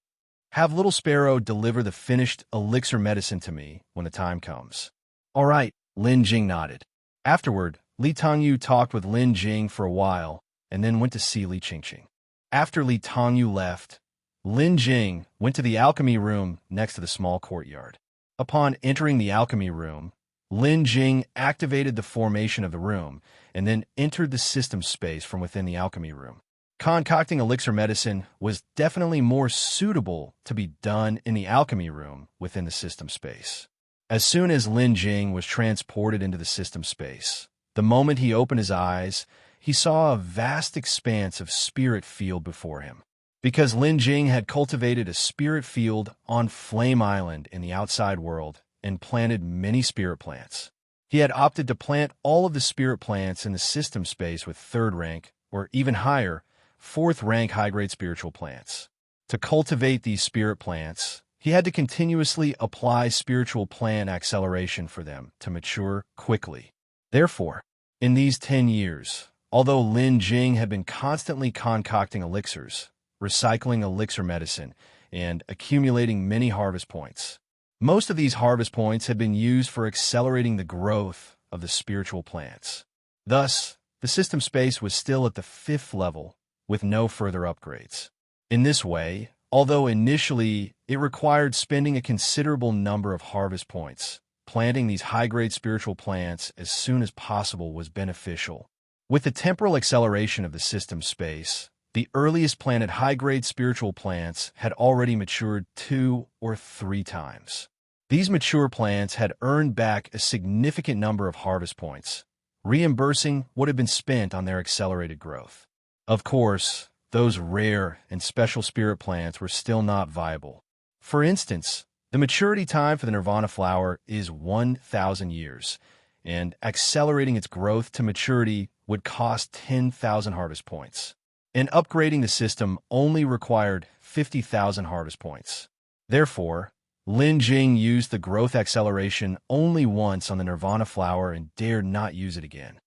Have Little Sparrow deliver the finished elixir medicine to me when the time comes." "All right," Lin Jing nodded. Afterward, Li Tongyu talked with Lin Jing for a while and then went to see Li Qingqing. After Li Tongyu left, Lin Jing went to the alchemy room next to the small courtyard. Upon entering the alchemy room, Lin Jing activated the formation of the room and then entered the system space from within the alchemy room. Concocting elixir medicine was definitely more suitable to be done in the alchemy room within the system space. As soon as Lin Jing was transported into the system space, the moment he opened his eyes, he saw a vast expanse of spirit field before him. Because Lin Jing had cultivated a spirit field on Flame Island in the outside world and planted many spirit plants, he had opted to plant all of the spirit plants in the system space with 3rd rank, or even higher, 4th rank high-grade spiritual plants. To cultivate these spirit plants, he had to continuously apply spiritual plant acceleration for them to mature quickly. Therefore, in these 10 years, although Lin Jing had been constantly concocting elixirs, recycling elixir medicine, and accumulating many harvest points, most of these harvest points had been used for accelerating the growth of the spiritual plants. Thus, the system space was still at the 5th level, with no further upgrades. In this way, although initially it required spending a considerable number of harvest points, planting these high-grade spiritual plants as soon as possible was beneficial. With the temporal acceleration of the system space, the earliest planted high-grade spiritual plants had already matured 2 or 3 times. These mature plants had earned back a significant number of harvest points, reimbursing what had been spent on their accelerated growth. Of course, those rare and special spirit plants were still not viable. For instance, the maturity time for the nirvana flower is 1,000 years, and accelerating its growth to maturity would cost 10,000 harvest points. And upgrading the system only required 50,000 harvest points. Therefore, Lin Jing used the growth acceleration only once on the nirvana flower and dared not use it again.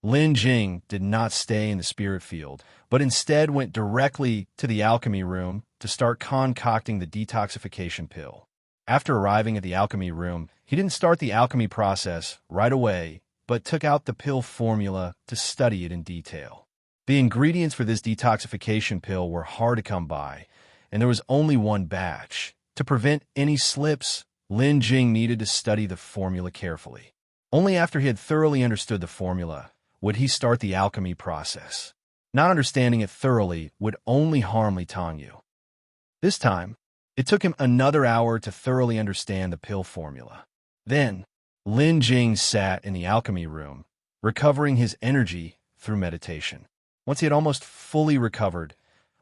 Lin Jing did not stay in the spirit field, but instead went directly to the alchemy room to start concocting the detoxification pill. After arriving at the alchemy room, he didn't start the alchemy process right away, but took out the pill formula to study it in detail. The ingredients for this detoxification pill were hard to come by, and there was only one batch. To prevent any slips, Lin Jing needed to study the formula carefully. Only after he had thoroughly understood the formula would he start the alchemy process. Not understanding it thoroughly would only harm Liyan. This time, it took him another hour to thoroughly understand the pill formula. Then, Lin Jing sat in the alchemy room, recovering his energy through meditation. Once he had almost fully recovered,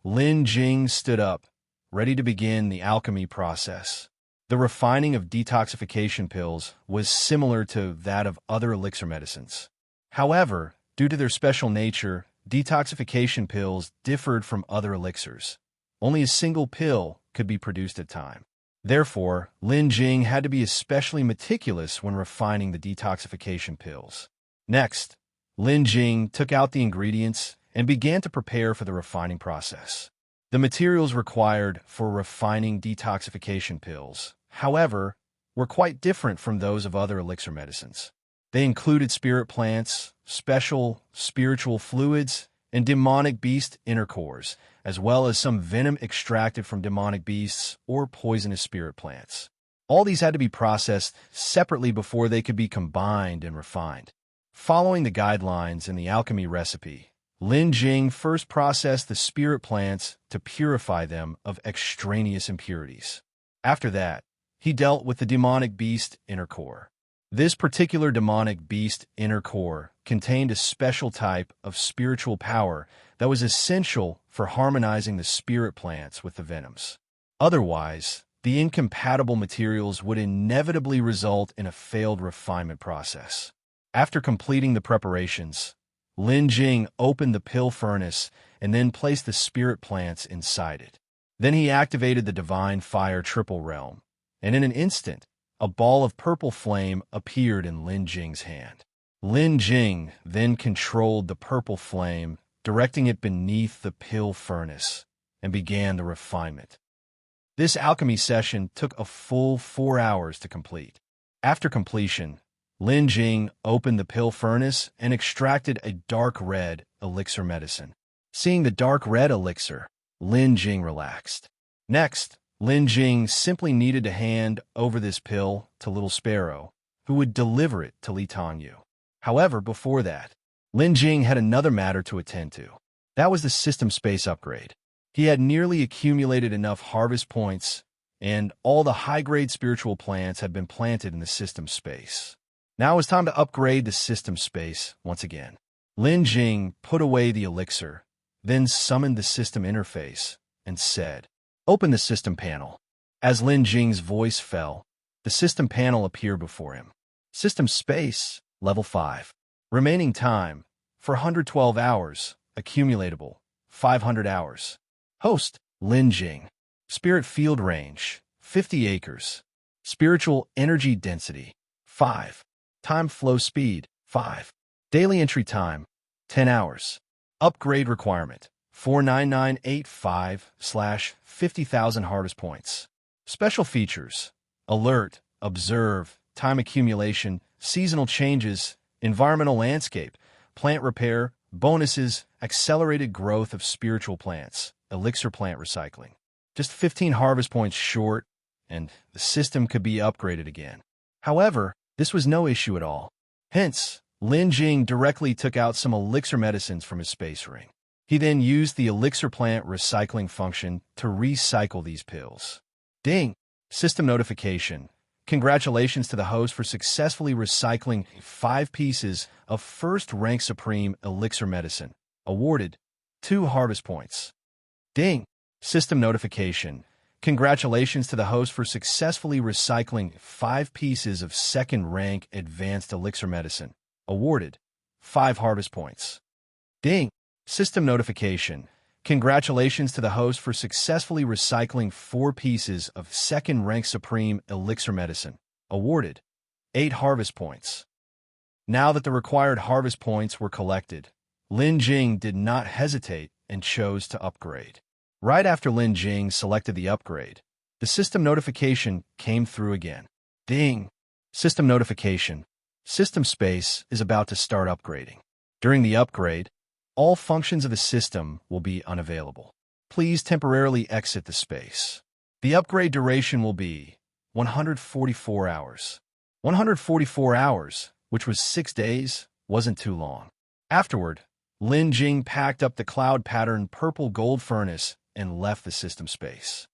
Lin Jing stood up, ready to begin the alchemy process. The refining of detoxification pills was similar to that of other elixir medicines. However, due to their special nature, detoxification pills differed from other elixirs. Only a single pill could be produced at a time. Therefore, Lin Jing had to be especially meticulous when refining the detoxification pills. Next, Lin Jing took out the ingredients and began to prepare for the refining process. The materials required for refining detoxification pills, however, were quite different from those of other elixir medicines. They included spirit plants, special spiritual fluids, and demonic beast inner cores, as well as some venom extracted from demonic beasts or poisonous spirit plants. All these had to be processed separately before they could be combined and refined. Following the guidelines in the alchemy recipe, Lin Jing first processed the spirit plants to purify them of extraneous impurities. After that, he dealt with the demonic beast inner core. This particular demonic beast inner core contained a special type of spiritual power that was essential for harmonizing the spirit plants with the venoms. Otherwise, the incompatible materials would inevitably result in a failed refinement process. After completing the preparations, Lin Jing opened the pill furnace and then placed the spirit plants inside it. Then he activated the divine fire triple realm, and in an instant, a ball of purple flame appeared in Lin Jing's hand. Lin Jing then controlled the purple flame, directing it beneath the pill furnace, and began the refinement. This alchemy session took a full 4 hours to complete. After completion, Lin Jing opened the pill furnace and extracted a dark red elixir medicine. Seeing the dark red elixir, Lin Jing relaxed. Next, Lin Jing simply needed to hand over this pill to Little Sparrow, who would deliver it to Liyan. However, before that, Lin Jing had another matter to attend to. That was the system space upgrade. He had nearly accumulated enough harvest points, and all the high-grade spiritual plants had been planted in the system space. Now it was time to upgrade the system space once again. Lin Jing put away the elixir, then summoned the system interface, and said, "Open the system panel." As Lin Jing's voice fell, the system panel appeared before him. System space, level 5. Remaining time, 412 hours. Accumulatable, 500 hours. Host, Lin Jing. Spirit field range, 50 acres. Spiritual energy density, 5. Time flow speed, 5. Daily entry time, 10 hours. Upgrade requirement, 49985/50,000 harvest points. Special features, alert, observe, time accumulation, seasonal changes, environmental landscape, plant repair, bonuses, accelerated growth of spiritual plants, elixir plant recycling. Just 15 harvest points short, and the system could be upgraded again. However, this was no issue at all. Hence, Lin Jing directly took out some elixir medicines from his space ring. He then used the elixir plant recycling function to recycle these pills. Ding! System notification. Congratulations to the host for successfully recycling 5 pieces of first-rank supreme elixir medicine. Awarded 2 harvest points. Ding! System notification. Congratulations to the host for successfully recycling 5 pieces of second-rank advanced elixir medicine. Awarded 5 harvest points. Ding! System notification. Congratulations to the host for successfully recycling 4 pieces of second-rank supreme elixir medicine. Awarded 8 harvest points. Now that the required harvest points were collected, Lin Jing did not hesitate and chose to upgrade. Right after Lin Jing selected the upgrade, the system notification came through again. Ding! System notification. System space is about to start upgrading. During the upgrade, all functions of the system will be unavailable. Please temporarily exit the space. The upgrade duration will be 144 hours. 144 hours, which was 6 days, wasn't too long. Afterward, Lin Jing packed up the cloud pattern purple gold furnace and left the system space.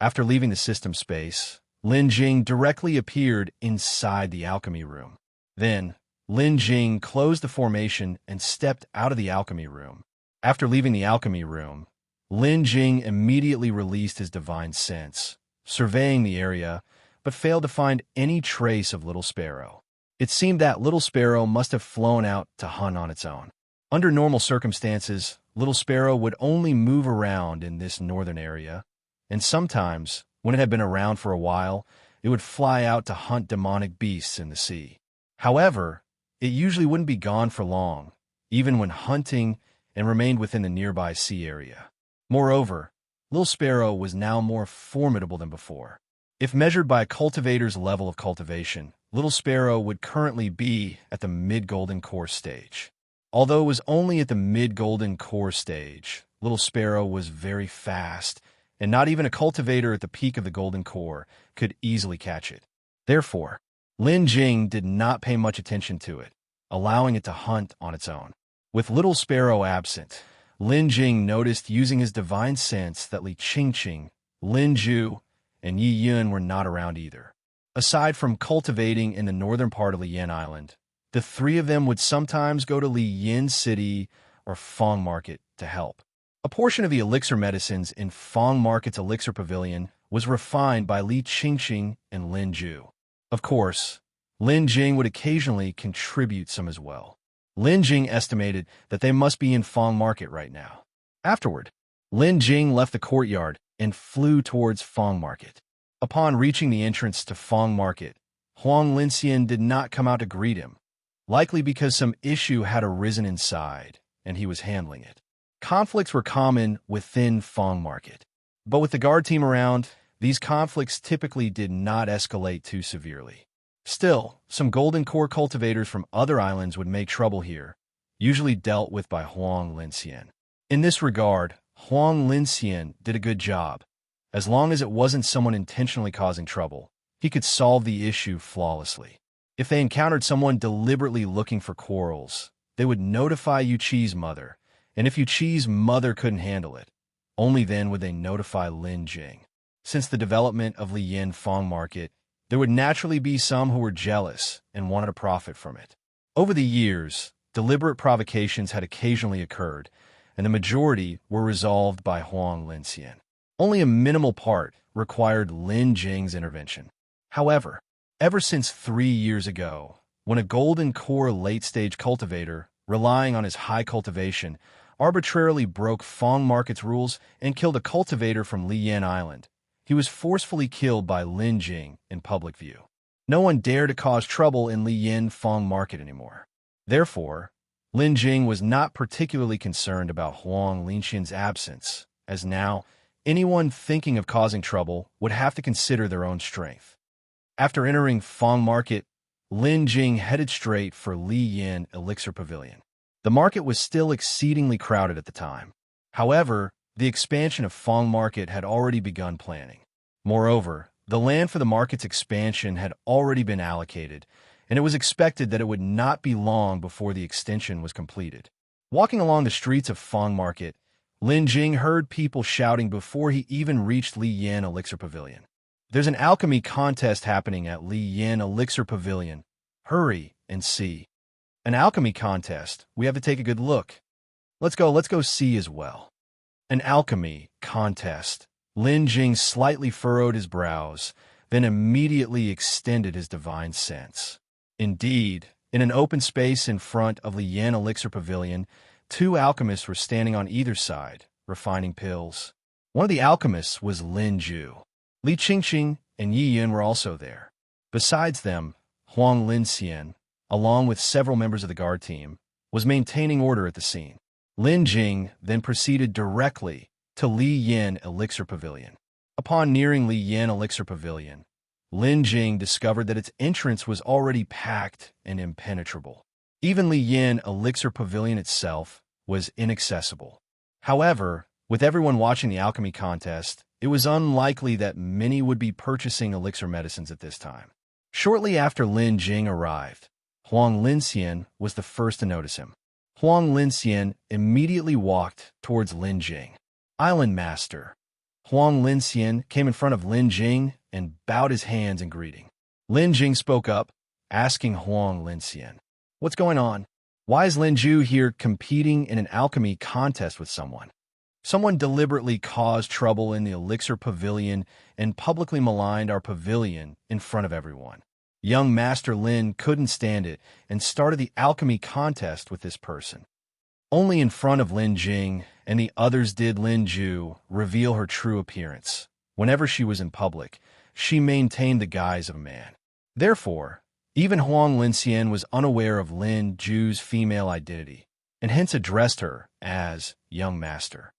After leaving the system space, Lin Jing directly appeared inside the alchemy room. Then, Lin Jing closed the formation and stepped out of the alchemy room. After leaving the alchemy room, Lin Jing immediately released his divine sense, surveying the area, but failed to find any trace of Little Sparrow. It seemed that Little Sparrow must have flown out to hunt on its own. Under normal circumstances, Little Sparrow would only move around in this northern area, and sometimes, when it had been around for a while, it would fly out to hunt demonic beasts in the sea. However, it usually wouldn't be gone for long, even when hunting, and remained within the nearby sea area. Moreover, Little Sparrow was now more formidable than before. If measured by a cultivator's level of cultivation, Little Sparrow would currently be at the mid-golden core stage. Although it was only at the mid-golden core stage, Little Sparrow was very fast, and not even a cultivator at the peak of the golden core could easily catch it. Therefore, Lin Jing did not pay much attention to it, allowing it to hunt on its own. With Little Sparrow absent, Lin Jing noticed using his divine sense that Li Qingqing, Lin Zhu, and Yi Yun were not around either. Aside from cultivating in the northern part of Liyan Island, the 3 of them would sometimes go to Liyan City or Fang Market to help. A portion of the elixir medicines in Fang Market's elixir pavilion was refined by Li Qingqing and Lin Zhu. Of course, Lin Jing would occasionally contribute some as well. Lin Jing estimated that they must be in Fang Market right now. Afterward, Lin Jing left the courtyard and flew towards Fang Market. Upon reaching the entrance to Fang Market, Huang Linxian did not come out to greet him, likely because some issue had arisen inside, and he was handling it. Conflicts were common within Fang Market, but with the guard team around, these conflicts typically did not escalate too severely. Still, some golden core cultivators from other islands would make trouble here, usually dealt with by Huang Linxian. In this regard, Huang Linxian did a good job. As long as it wasn't someone intentionally causing trouble, he could solve the issue flawlessly. If they encountered someone deliberately looking for quarrels, they would notify Yuqi's mother, and if Yuqi's mother couldn't handle it, only then would they notify Lin Jing. Since the development of Liyan Fang Market, there would naturally be some who were jealous and wanted to profit from it. Over the years, deliberate provocations had occasionally occurred, and the majority were resolved by Huang Linxian. Only a minimal part required Lin Jing's intervention. However, ever since 3 years ago, when a golden core late-stage cultivator, relying on his high cultivation, arbitrarily broke Fang Market's rules and killed a cultivator from Liyan Island, he was forcefully killed by Lin Jing in public view. No one dared to cause trouble in Liyan Fang Market anymore. Therefore, Lin Jing was not particularly concerned about Huang Linxian's absence, as now, anyone thinking of causing trouble would have to consider their own strength. After entering Fang Market, Lin Jing headed straight for Liyan Elixir Pavilion. The market was still exceedingly crowded at the time. However, the expansion of Fang Market had already begun planning. Moreover, the land for the market's expansion had already been allocated, and it was expected that it would not be long before the extension was completed. Walking along the streets of Fang Market, Lin Jing heard people shouting before he even reached Liyan Elixir Pavilion. There's an alchemy contest happening at Liyan Elixir Pavilion. Hurry and see. An alchemy contest. We have to take a good look. Let's go see as well. An alchemy contest. Lin Jing slightly furrowed his brows, then immediately extended his divine sense. Indeed, in an open space in front of Liyan Elixir Pavilion, two alchemists were standing on either side, refining pills. One of the alchemists was Lin Ju. Li Qingqing and Yiyan were also there. Besides them, Huang Lin Xian, along with several members of the guard team, was maintaining order at the scene. Lin Jing then proceeded directly to Liyan Elixir Pavilion. Upon nearing Liyan Elixir Pavilion, Lin Jing discovered that its entrance was already packed and impenetrable. Even Liyan Elixir Pavilion itself was inaccessible. However, with everyone watching the alchemy contest, it was unlikely that many would be purchasing elixir medicines at this time. Shortly after Lin Jing arrived, Huang Lin Xian was the first to notice him. Huang Lin Xian immediately walked towards Lin Jing. Island Master. Huang Lin Xian came in front of Lin Jing and bowed his hands in greeting. Lin Jing spoke up, asking Huang Lin Xian, "What's going on? Why is Lin Ju here competing in an alchemy contest with someone? Someone deliberately caused trouble in the Elixir Pavilion and publicly maligned our pavilion in front of everyone. Young Master Lin couldn't stand it and started the alchemy contest with this person. Only in front of Lin Jing and the others did Lin Ju reveal her true appearance. Whenever she was in public, she maintained the guise of a man. Therefore, even Huang Lin Xian was unaware of Lin Ju's female identity, and hence addressed her as Young Master.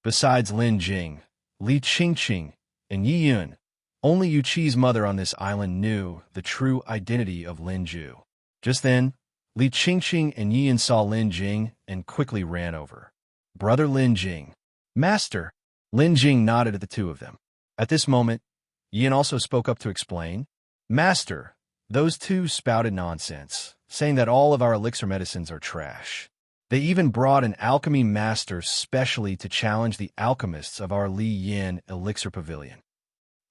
Besides Lin Jing, Li Qingqing, and Yiyan, only Yuqi's mother on this island knew the true identity of Lin Ju. Just then, Li Qingqing and Yiyan saw Lin Jing and quickly ran over. "Brother Lin Jing." "Master." Lin Jing nodded at the two of them. At this moment, Yiyan also spoke up to explain. "Master, those two spouted nonsense, saying that all of our elixir medicines are trash. They even brought an alchemy master specially to challenge the alchemists of our Liyan Elixir Pavilion.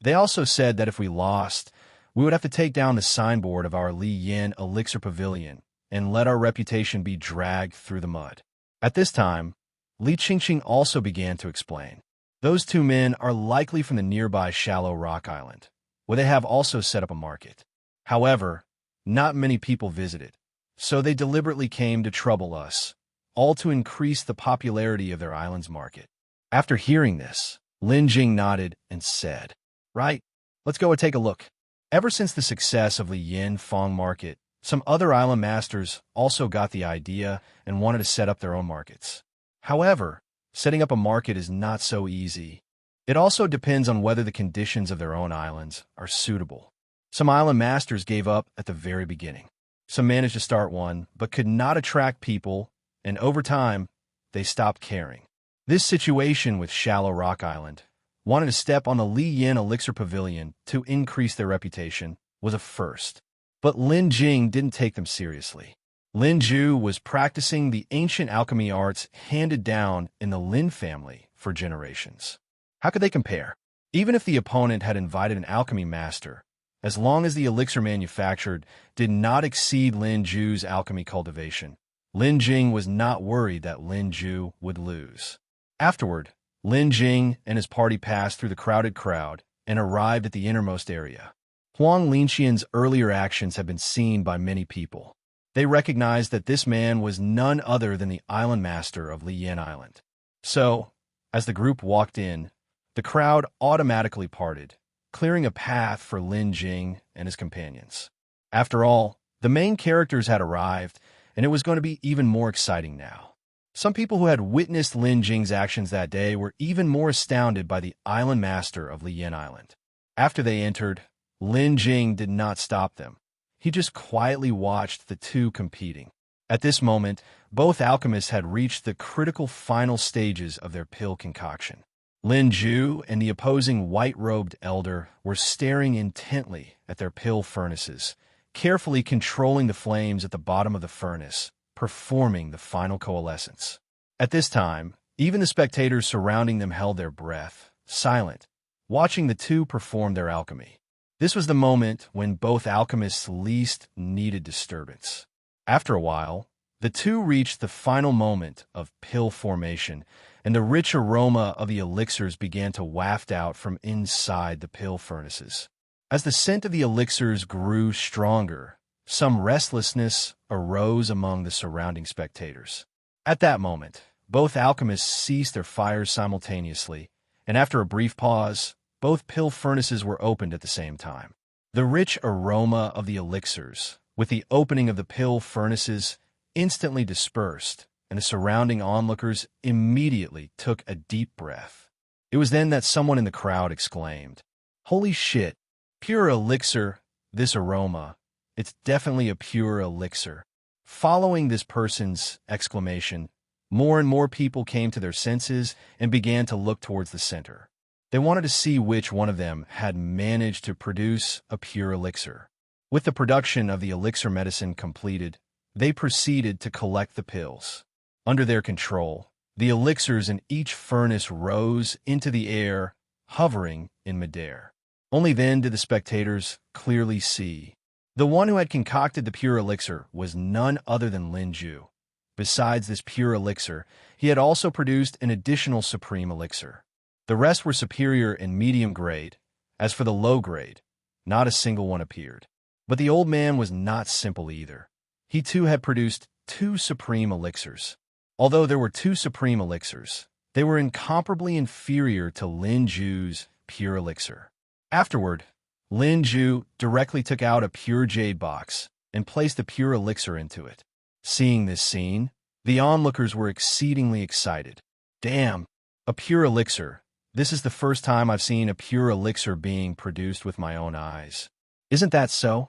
They also said that if we lost, we would have to take down the signboard of our Liyan Elixir Pavilion and let our reputation be dragged through the mud." At this time, Li Qingqing also began to explain. "Those two men are likely from the nearby shallow rock island, where they have also set up a market. However, not many people visited, so they deliberately came to trouble us, all to increase the popularity of their island's market." After hearing this, Lin Jing nodded and said, "Right, let's go and take a look." Ever since the success of Liyan Fang Market, some other island masters also got the idea and wanted to set up their own markets. However, setting up a market is not so easy. It also depends on whether the conditions of their own islands are suitable. Some island masters gave up at the very beginning. Some managed to start one, but could not attract people, and over time, they stopped caring. This situation with Shallow Rock Island, wanted to step on the Liyan Elixir Pavilion to increase their reputation, was a first. But Lin Jing didn't take them seriously. Lin Ju was practicing the ancient alchemy arts handed down in the Lin family for generations. How could they compare? Even if the opponent had invited an alchemy master, as long as the elixir manufactured did not exceed Lin Ju's alchemy cultivation, Lin Jing was not worried that Lin Ju would lose. Afterward, Lin Jing and his party passed through the crowded crowd and arrived at the innermost area. Huang Linxian's earlier actions had been seen by many people. They recognized that this man was none other than the island master of Liyan Island. So, as the group walked in, the crowd automatically parted, clearing a path for Lin Jing and his companions. After all, the main characters had arrived, and it was going to be even more exciting now. Some people who had witnessed Lin Jing's actions that day were even more astounded by the island master of Liyan Island. After they entered, Lin Jing did not stop them. He just quietly watched the two competing. At this moment, both alchemists had reached the critical final stages of their pill concoction. Lin Ju and the opposing white-robed elder were staring intently at their pill furnaces, carefully controlling the flames at the bottom of the furnace, performing the final coalescence. At this time, even the spectators surrounding them held their breath, silent, watching the two perform their alchemy. This was the moment when both alchemists least needed disturbance. After a while, The two reached the final moment of pill formation, and the rich aroma of the elixirs began to waft out from inside the pill furnaces. As the scent of the elixirs grew stronger, some restlessness arose among the surrounding spectators. At that moment, both alchemists ceased their fires simultaneously, and after a brief pause, both pill furnaces were opened at the same time. The rich aroma of the elixirs, with the opening of the pill furnaces, instantly dispersed, and the surrounding onlookers immediately took a deep breath. It was then that someone in the crowd exclaimed, "Holy shit, pure elixir, this aroma. It's definitely a pure elixir." Following this person's exclamation, more and more people came to their senses and began to look towards the center. They wanted to see which one of them had managed to produce a pure elixir. With the production of the elixir medicine completed, they proceeded to collect the pills. Under their control, the elixirs in each furnace rose into the air, hovering in midair. Only then did the spectators clearly see. The one who had concocted the pure elixir was none other than Lin Jing. Besides this pure elixir, he had also produced an additional supreme elixir. The rest were superior and medium grade. As for the low grade, not a single one appeared. But the old man was not simple either. He too had produced 2 supreme elixirs. Although there were 2 supreme elixirs, they were incomparably inferior to Lin Jing's pure elixir. Afterward, Lin Jing directly took out a pure jade box and placed the pure elixir into it. Seeing this scene, the onlookers were exceedingly excited. "Damn, a pure elixir. This is the first time I've seen a pure elixir being produced with my own eyes." "Isn't that so?"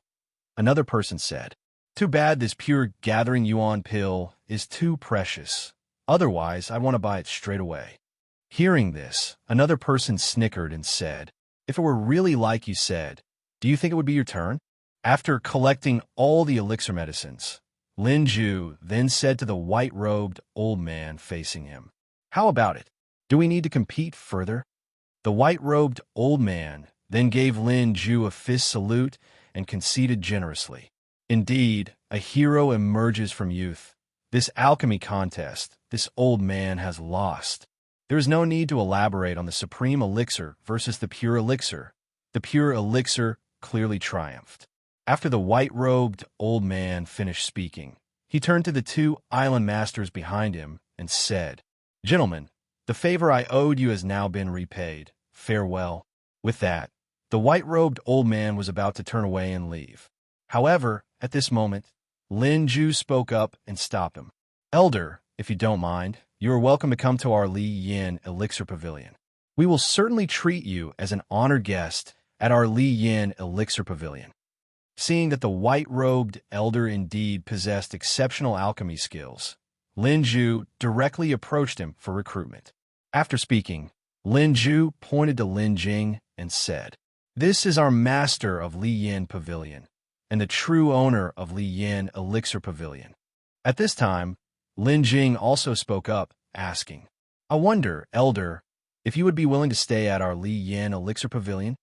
another person said. "Too bad this pure gathering yuan pill is too precious. Otherwise, I'd want to buy it straight away." Hearing this, another person snickered and said, "If it were really like you said, do you think it would be your turn?" After collecting all the elixir medicines, Lin Jing then said to the white-robed old man facing him, "How about it? Do we need to compete further?" The white-robed old man then gave Lin Jing a fist salute and conceded generously. "Indeed, a hero emerges from youth. This alchemy contest, this old man has lost. There is no need to elaborate on the supreme elixir versus the pure elixir. The pure elixir clearly triumphed." After the white-robed old man finished speaking, he turned to the 2 island masters behind him and said, "Gentlemen, the favor I owed you has now been repaid. Farewell." With that, the white-robed old man was about to turn away and leave. However, at this moment, Lin Jing spoke up and stopped him. "Elder, if you don't mind, you are welcome to come to our Liyan Elixir Pavilion. We will certainly treat you as an honored guest at our Liyan Elixir Pavilion." Seeing that the white-robed elder indeed possessed exceptional alchemy skills, Lin Jing directly approached him for recruitment. After speaking, Lin Jing pointed to Lin Jing and said, "This is our master of Liyan Pavilion, and the true owner of Liyan Elixir Pavilion." At this time, Lin Jing also spoke up, asking, "I wonder, Elder, if you would be willing to stay at our Liyan Elixir Pavilion?"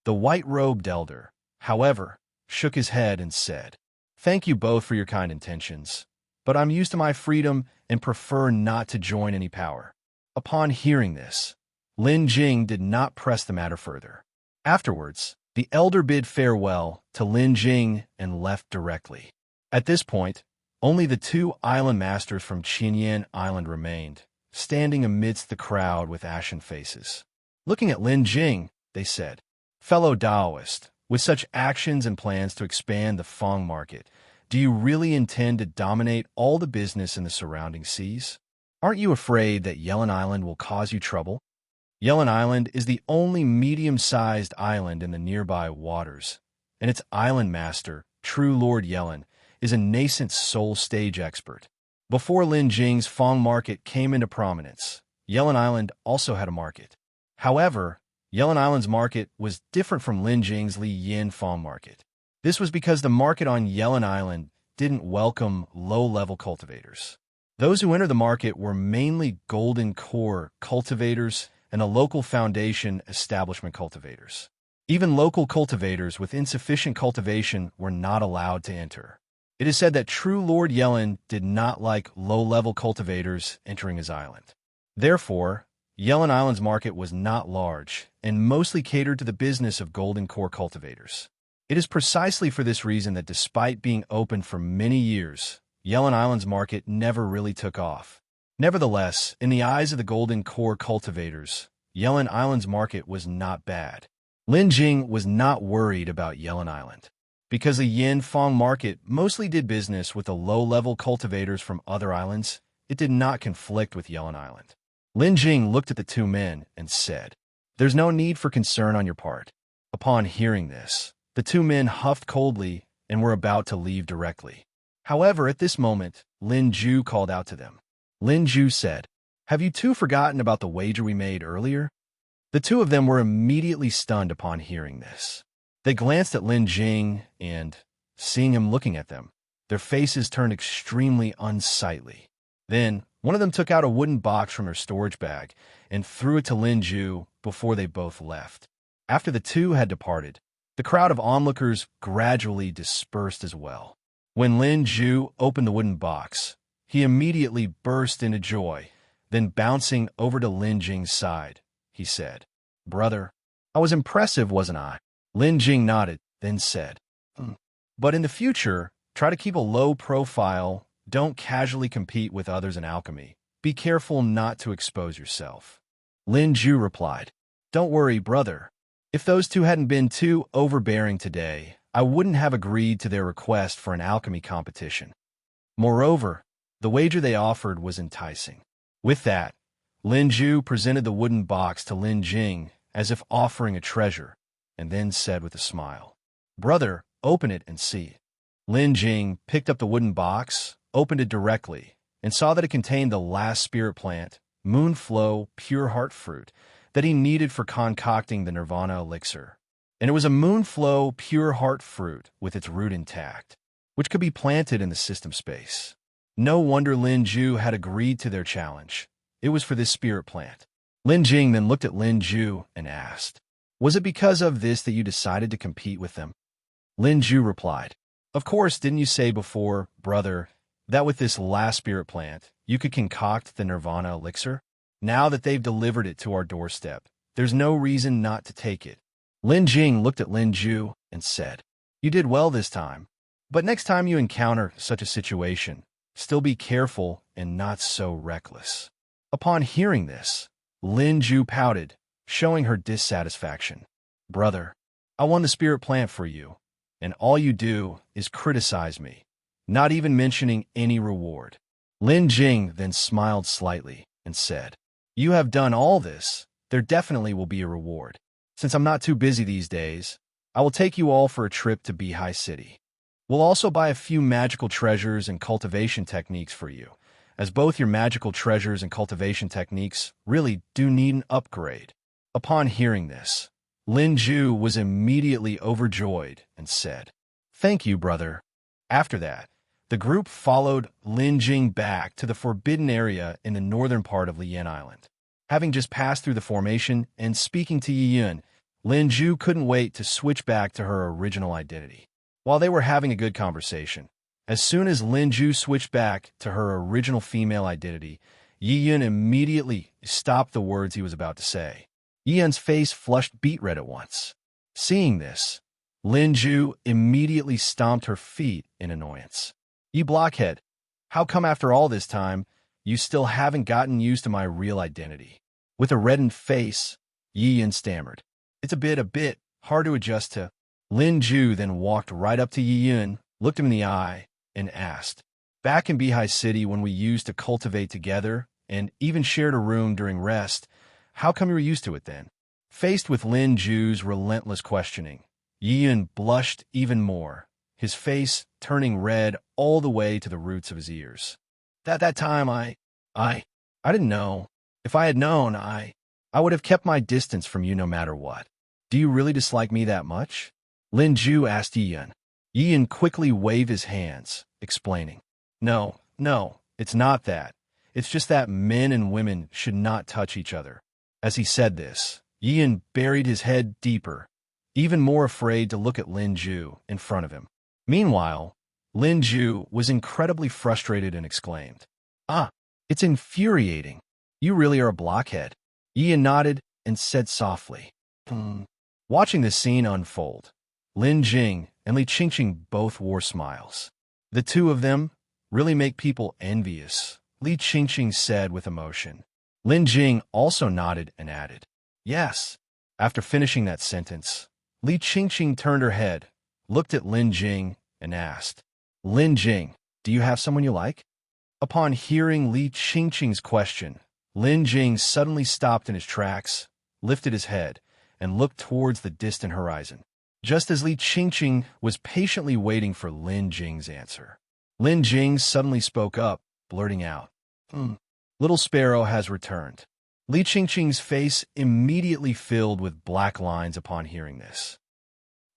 The white-robed elder, however, shook his head and said, "Thank you both for your kind intentions, but I'm used to my freedom and prefer not to join any power." Upon hearing this, Lin Jing did not press the matter further. Afterwards, the elder bid farewell to Lin Jing and left directly. At this point, only the 2 island masters from Xian Island remained, standing amidst the crowd with ashen faces. Looking at Lin Jing, they said, "Fellow Taoist, with such actions and plans to expand the Fang market, do you really intend to dominate all the business in the surrounding seas? Aren't you afraid that Liyan Island will cause you trouble? Liyan Island is the only medium-sized island in the nearby waters, and its island master, True Lord Liyan, is a nascent soul stage expert. Before Lin Jing's Fang market came into prominence, Liyan Island also had a market. However, Liyan Island's market was different from Lin Jing's Liyan Fang market. This was because the market on Liyan Island didn't welcome low-level cultivators. Those who entered the market were mainly golden core cultivators and a local foundation establishment cultivators. Even local cultivators with insufficient cultivation were not allowed to enter. It is said that true Lord Liyan did not like low-level cultivators entering his island. Therefore, Liyan Island's market was not large and mostly catered to the business of golden core cultivators. It is precisely for this reason that despite being open for many years, Liyan Island's market never really took off. Nevertheless, in the eyes of the golden core cultivators, Liyan Island's market was not bad. Lin Jing was not worried about Liyan Island. Because the Fang market mostly did business with the low-level cultivators from other islands, it did not conflict with Liyan Island. Lin Jing looked at the two men and said, "There's no need for concern on your part." Upon hearing this, the two men huffed coldly and were about to leave directly. However, at this moment, Lin Ju called out to them. Lin Ju said, "Have you two forgotten about the wager we made earlier?" The two of them were immediately stunned upon hearing this. They glanced at Lin Jing and, seeing him looking at them, their faces turned extremely unsightly. Then, one of them took out a wooden box from her storage bag and threw it to Lin Ju before they both left. After the two had departed, the crowd of onlookers gradually dispersed as well. When Lin Ju opened the wooden box, he immediately burst into joy. Then bouncing over to Lin Jing's side, he said, "Brother, I was impressive, wasn't I?" Lin Jing nodded, then said, "But in the future, try to keep a low profile, don't casually compete with others in alchemy. Be careful not to expose yourself." Lin Ju replied, "Don't worry, brother. If those two hadn't been too overbearing today, I wouldn't have agreed to their request for an alchemy competition. Moreover, the wager they offered was enticing." With that, Lin Ju presented the wooden box to Lin Jing as if offering a treasure, and then said with a smile, "Brother, open it and see." Lin Jing picked up the wooden box, opened it directly, and saw that it contained the last spirit plant, Moonflow Pure Heart Fruit, that he needed for concocting the Nirvana elixir. And it was a Moonflow Pure Heart Fruit with its root intact, which could be planted in the system space. No wonder Lin Ju had agreed to their challenge. It was for this spirit plant. Lin Jing then looked at Lin Ju and asked, "Was it because of this that you decided to compete with them?" Lin Ju replied, "Of course, didn't you say before, brother, that with this last spirit plant, you could concoct the Nirvana elixir? Now that they've delivered it to our doorstep, there's no reason not to take it." Lin Jing looked at Lin Ju and said, "You did well this time, but next time you encounter such a situation, still be careful and not so reckless." Upon hearing this, Lin Ju pouted, showing her dissatisfaction. "Brother, I won the spirit plant for you, and all you do is criticize me, not even mentioning any reward." Lin Jing then smiled slightly and said, "You have done all this, there definitely will be a reward. Since I'm not too busy these days, I will take you all for a trip to Beihai City. We'll also buy a few magical treasures and cultivation techniques for you, as both your magical treasures and cultivation techniques really do need an upgrade." Upon hearing this, Lin Ju was immediately overjoyed and said, "Thank you, brother." After that, the group followed Lin Jing back to the forbidden area in the northern part of Liyan Island. Having just passed through the formation and speaking to Liyan, Lin Ju couldn't wait to switch back to her original identity. While they were having a good conversation, as soon as Lin Ju switched back to her original female identity, Liyan immediately stopped the words he was about to say. Liyan's face flushed beet red at once. Seeing this, Lin Ju immediately stomped her feet in annoyance. "You blockhead! How come after all this time, you still haven't gotten used to my real identity?" With a reddened face, Liyan stammered, "It's a bit hard to adjust to." Lin Ju then walked right up to Liyan, looked him in the eye, and asked, "Back in Beihai City when we used to cultivate together and even shared a room during rest, how come you were used to it then?" Faced with Lin Ju's relentless questioning, Liyan blushed even more, his face turning red all the way to the roots of his ears. "At that time, I didn't know. If I had known, I would have kept my distance from you no matter what." "Do you really dislike me that much?" Lin Ju asked Liyan. Liyan quickly waved his hands, explaining, No, it's not that. It's just that men and women should not touch each other." As he said this, Liyan buried his head deeper, even more afraid to look at Lin Ju in front of him. Meanwhile, Lin Ju was incredibly frustrated and exclaimed, "Ah, it's infuriating. You really are a blockhead." Liyan nodded and said softly, "Hmm." Watching the scene unfold, Lin Jing and Li Qingqing both wore smiles. The two of them really make people envious, Li Qingqing said with emotion. Lin Jing also nodded and added, "Yes." After finishing that sentence, Li Qingqing turned her head, looked at Lin Jing, and asked, "Lin Jing, do you have someone you like?" Upon hearing Li Qingqing's question, Lin Jing suddenly stopped in his tracks, lifted his head, and looked towards the distant horizon. Just as Li Qingqing was patiently waiting for Lin Jing's answer, Lin Jing suddenly spoke up, blurting out, "Little Sparrow has returned." Li Qingqing's face immediately filled with black lines upon hearing this.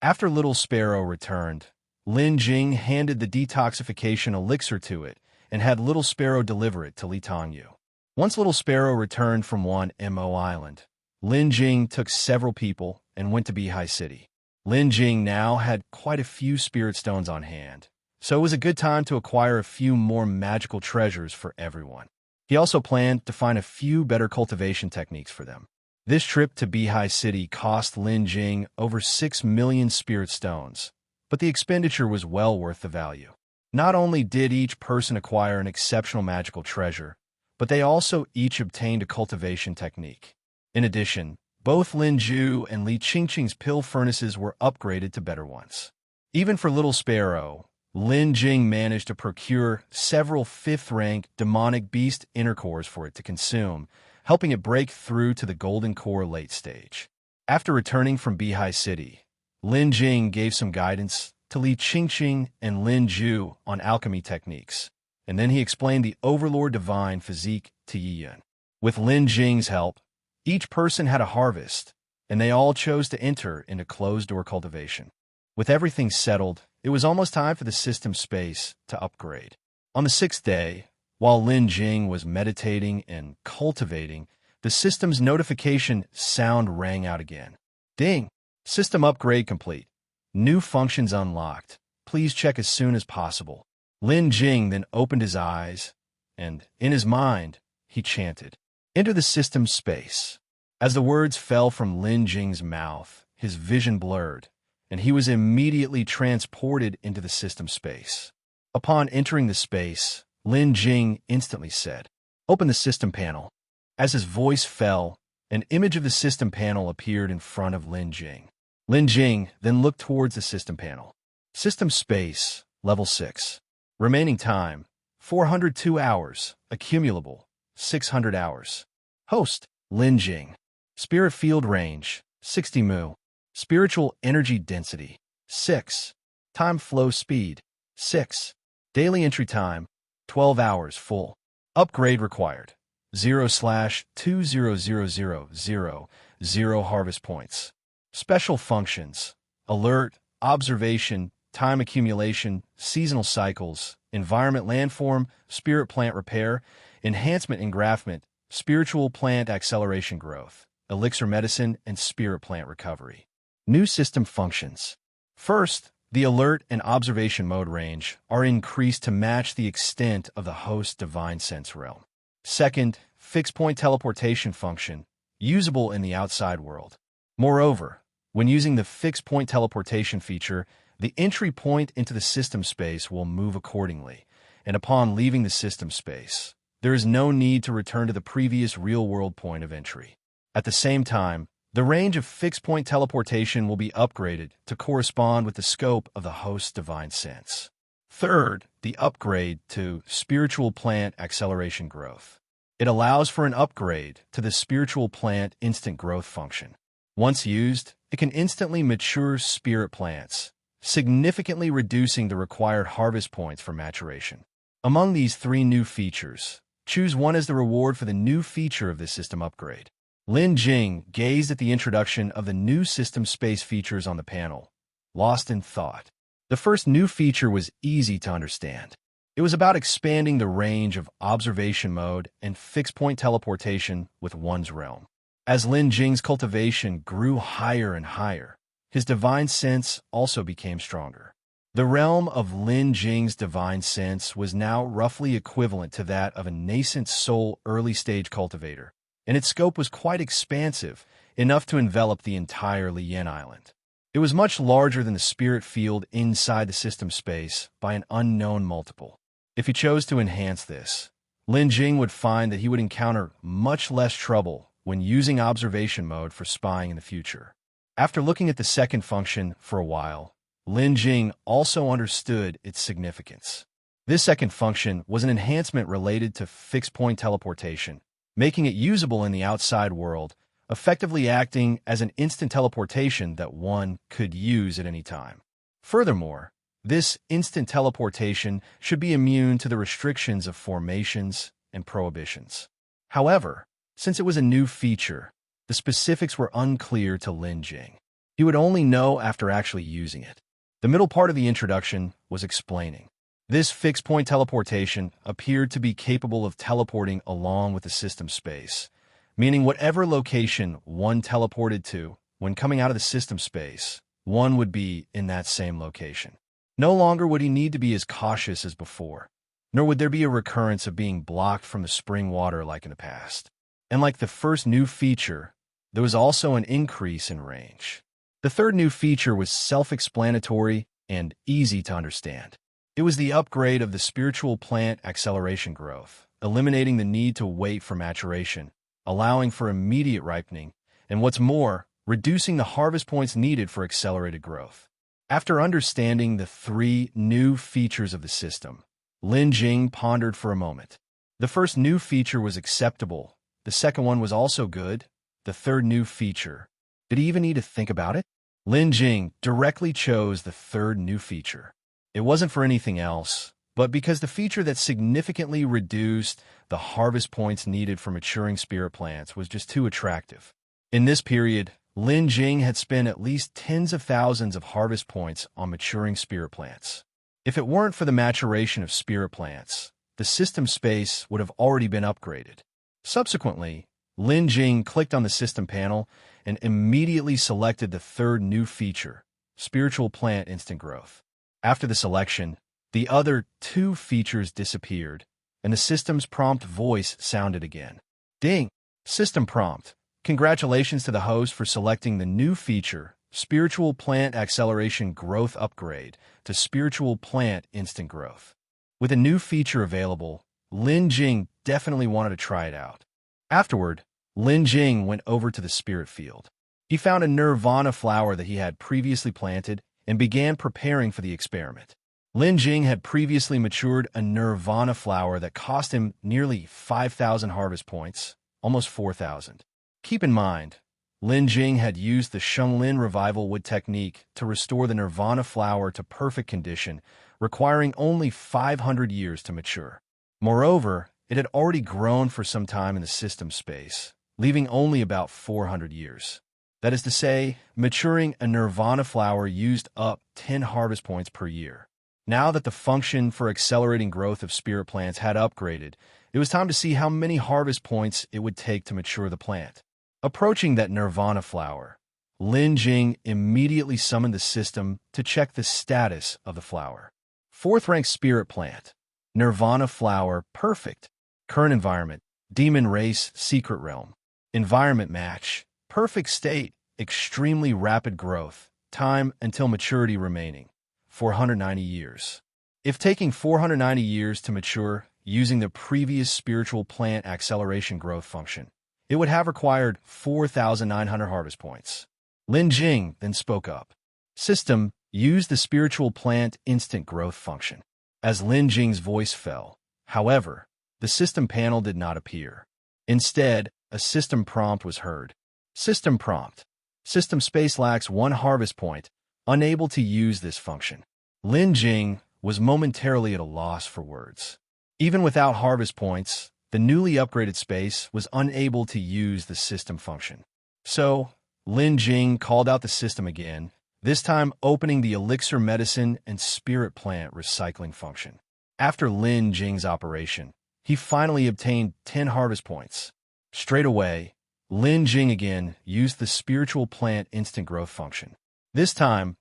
After Little Sparrow returned, Lin Jing handed the detoxification elixir to it and had Little Sparrow deliver it to Li Tongyu. Once Little Sparrow returned from 1Mo Island, Lin Jing took several people and went to Beihai City. Lin Jing now had quite a few spirit stones on hand, so it was a good time to acquire a few more magical treasures for everyone. He also planned to find a few better cultivation techniques for them. This trip to Beihai City cost Lin Jing over 6 million spirit stones, but the expenditure was well worth the value. Not only did each person acquire an exceptional magical treasure, but they also each obtained a cultivation technique. In addition, both Lin Ju and Li Qingqing's pill furnaces were upgraded to better ones. Even for Little Sparrow, Lin Jing managed to procure several 5th-rank demonic beast inner cores for it to consume, helping it break through to the golden core late stage. After returning from Beihai City, Lin Jing gave some guidance to Li Qingqing and Lin Ju on alchemy techniques, and then he explained the Overlord Divine Physique to Liyan. With Lin Jing's help, each person had a harvest, and they all chose to enter into closed-door cultivation. With everything settled, it was almost time for the system space to upgrade. On the 6th day, while Lin Jing was meditating and cultivating, the system's notification sound rang out again. "Ding! System upgrade complete. New functions unlocked. Please check as soon as possible." Lin Jing then opened his eyes, and, in his mind, he chanted, "Enter the system space." As the words fell from Lin Jing's mouth, his vision blurred, and he was immediately transported into the system space. Upon entering the space, Lin Jing instantly said, "Open the system panel." As his voice fell, an image of the system panel appeared in front of Lin Jing. Lin Jing then looked towards the system panel. System space, level 6. Remaining time, 402 hours. Accumulable, 600 hours. Host, Lin Jing. Spirit field range, 60 mu. Spiritual energy density, 6. Time flow speed, 6. Daily entry time, 12 hours full. Upgrade required, 0/20000 harvest points. Special functions, alert, observation, time accumulation, seasonal cycles, environment landform, spirit plant repair, enhancement engraftment, spiritual plant acceleration growth, elixir medicine, and spirit plant recovery. New system functions. First, the alert and observation mode range are increased to match the extent of the host's divine sense realm. Second, fixed point teleportation function, usable in the outside world. Moreover, when using the fixed point teleportation feature, the entry point into the system space will move accordingly, and upon leaving the system space, there is no need to return to the previous real-world point of entry. At the same time, the range of fixed-point teleportation will be upgraded to correspond with the scope of the host's divine sense. Third, the upgrade to spiritual plant acceleration growth. It allows for an upgrade to the spiritual plant instant growth function. Once used, it can instantly mature spirit plants, significantly reducing the required harvest points for maturation. Among these 3 new features, choose one as the reward for the new feature of this system upgrade. Lin Jing gazed at the introduction of the new system space features on the panel, lost in thought. The first new feature was easy to understand. It was about expanding the range of observation mode and fixed-point teleportation with one's realm. As Lin Jing's cultivation grew higher and higher, his divine sense also became stronger. The realm of Lin Jing's divine sense was now roughly equivalent to that of a nascent soul early-stage cultivator, and its scope was quite expansive, enough to envelop the entire Liyan island. It was much larger than the spirit field inside the system space by an unknown multiple. If he chose to enhance this, Lin Jing would find that he would encounter much less trouble when using observation mode for spying in the future. After looking at the second function for a while, Lin Jing also understood its significance. This second function was an enhancement related to fixed-point teleportation, making it usable in the outside world, effectively acting as an instant teleportation that one could use at any time. Furthermore, this instant teleportation should be immune to the restrictions of formations and prohibitions. However, since it was a new feature, the specifics were unclear to Lin Jing. He would only know after actually using it. The middle part of the introduction was explaining. This fixed-point teleportation appeared to be capable of teleporting along with the system space, meaning whatever location one teleported to, when coming out of the system space, one would be in that same location. No longer would he need to be as cautious as before, nor would there be a recurrence of being blocked from the spring water like in the past. And like the first new feature, there was also an increase in range. The third new feature was self-explanatory and easy to understand. It was the upgrade of the spiritual plant acceleration growth, eliminating the need to wait for maturation, allowing for immediate ripening, and what's more, reducing the harvest points needed for accelerated growth. After understanding the three new features of the system, Lin Jing pondered for a moment. The first new feature was acceptable. The second one was also good. The third new feature. Did he even need to think about it? Lin Jing directly chose the third new feature. It wasn't for anything else, but because the feature that significantly reduced the harvest points needed for maturing spirit plants was just too attractive. In this period, Lin Jing had spent at least tens of thousands of harvest points on maturing spirit plants. If it weren't for the maturation of spirit plants, the system space would have already been upgraded. Subsequently, Lin Jing clicked on the system panel and immediately selected the third new feature, Spiritual Plant Instant Growth. After the selection, the other two features disappeared, and the system's prompt voice sounded again. Ding! System prompt. Congratulations to the host for selecting the new feature, Spiritual Plant Acceleration Growth Upgrade to Spiritual Plant Instant Growth. With a new feature available, Lin Jing definitely wanted to try it out. Afterward, Lin Jing went over to the spirit field. He found a nirvana flower that he had previously planted and began preparing for the experiment. Lin Jing had previously matured a nirvana flower that cost him nearly 5,000 harvest points, almost 4,000. Keep in mind, Lin Jing had used the Shenglin revival wood technique to restore the nirvana flower to perfect condition, requiring only 500 years to mature. Moreover, it had already grown for some time in the system space, leaving only about 400 years. That is to say, maturing a nirvana flower used up 10 harvest points per year. Now that the function for accelerating growth of spirit plants had upgraded, it was time to see how many harvest points it would take to mature the plant. Approaching that nirvana flower, Lin Jing immediately summoned the system to check the status of the flower. Fourth rank spirit plant. Nirvana flower, perfect. Current environment, demon race, secret realm. Environment match, perfect state, extremely rapid growth. Time until maturity remaining, 490 years. If taking 490 years to mature using the previous spiritual plant acceleration growth function, it would have required 4,900 harvest points. Lin Jing then spoke up. System, use the spiritual plant instant growth function. As Lin Jing's voice fell, however, the system panel did not appear. Instead, a system prompt was heard. System prompt. System space lacks 1 harvest point, unable to use this function. Lin Jing was momentarily at a loss for words. Even without harvest points, the newly upgraded space was unable to use the system function. So, Lin Jing called out the system again, this time opening the elixir medicine and spirit plant recycling function. After Lin Jing's operation, he finally obtained 10 harvest points. Straight away, Lin Jing again used the spiritual plant instant growth function. This time,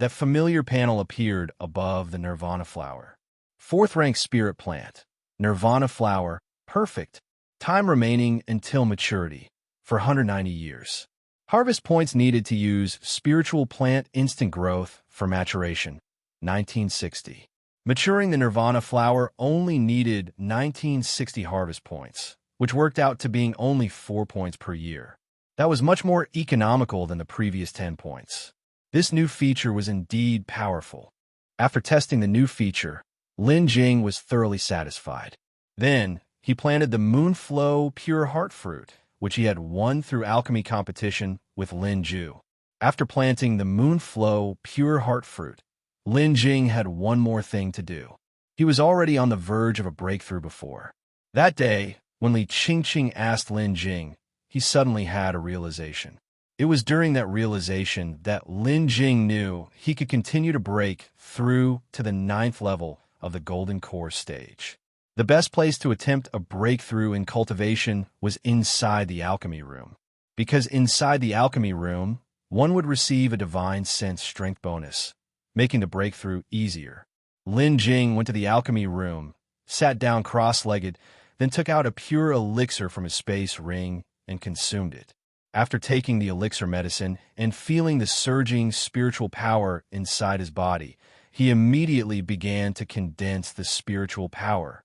that familiar panel appeared above the Nirvana flower. Fourth rank spirit plant. Nirvana flower. Perfect. Time remaining until maturity. For 190 years. Harvest points needed to use spiritual plant instant growth for maturation. 1960. Maturing the Nirvana flower only needed 1960 harvest points, which worked out to being only 4 points per year. That was much more economical than the previous 10 points. This new feature was indeed powerful. After testing the new feature, Lin Jing was thoroughly satisfied. Then, he planted the Moonflow Pure Heart Fruit, which he had won through alchemy competition with Lin Ju. After planting the Moonflow Pure Heart Fruit, Lin Jing had one more thing to do. He was already on the verge of a breakthrough before. That day, when Li Qingqing asked Lin Jing, he suddenly had a realization. It was during that realization that Lin Jing knew he could continue to break through to the 9th level of the Golden Core stage. The best place to attempt a breakthrough in cultivation was inside the alchemy room. Because inside the alchemy room, one would receive a divine sense strength bonus, making the breakthrough easier. Lin Jing went to the alchemy room, sat down cross-legged, then took out a pure elixir from his space ring and consumed it. After taking the elixir medicine and feeling the surging spiritual power inside his body, he immediately began to condense the spiritual power.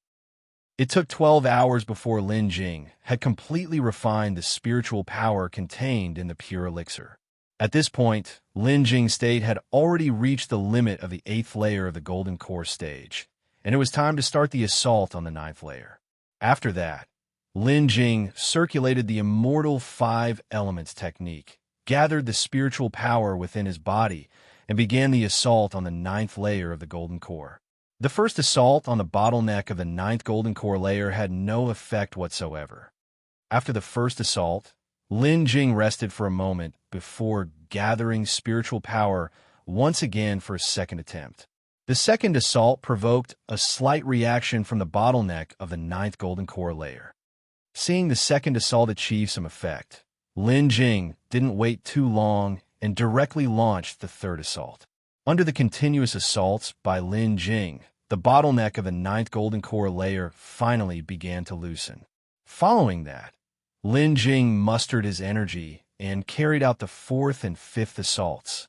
It took 12 hours before Lin Jing had completely refined the spiritual power contained in the pure elixir. At this point, Lin Jing's state had already reached the limit of the 8th layer of the Golden Core stage, and it was time to start the assault on the 9th layer. After that, Lin Jing circulated the immortal 5 elements technique, gathered the spiritual power within his body, and began the assault on the 9th layer of the Golden Core. The first assault on the bottleneck of the 9th Golden Core layer had no effect whatsoever. After the first assault, Lin Jing rested for a moment before gathering spiritual power once again for a second attempt. The second assault provoked a slight reaction from the bottleneck of the 9th Golden Core layer. Seeing the second assault achieve some effect, Lin Jing didn't wait too long and directly launched the third assault. Under the continuous assaults by Lin Jing, the bottleneck of the 9th Golden Core layer finally began to loosen. Following that, Lin Jing mustered his energy and carried out the 4th and 5th assaults.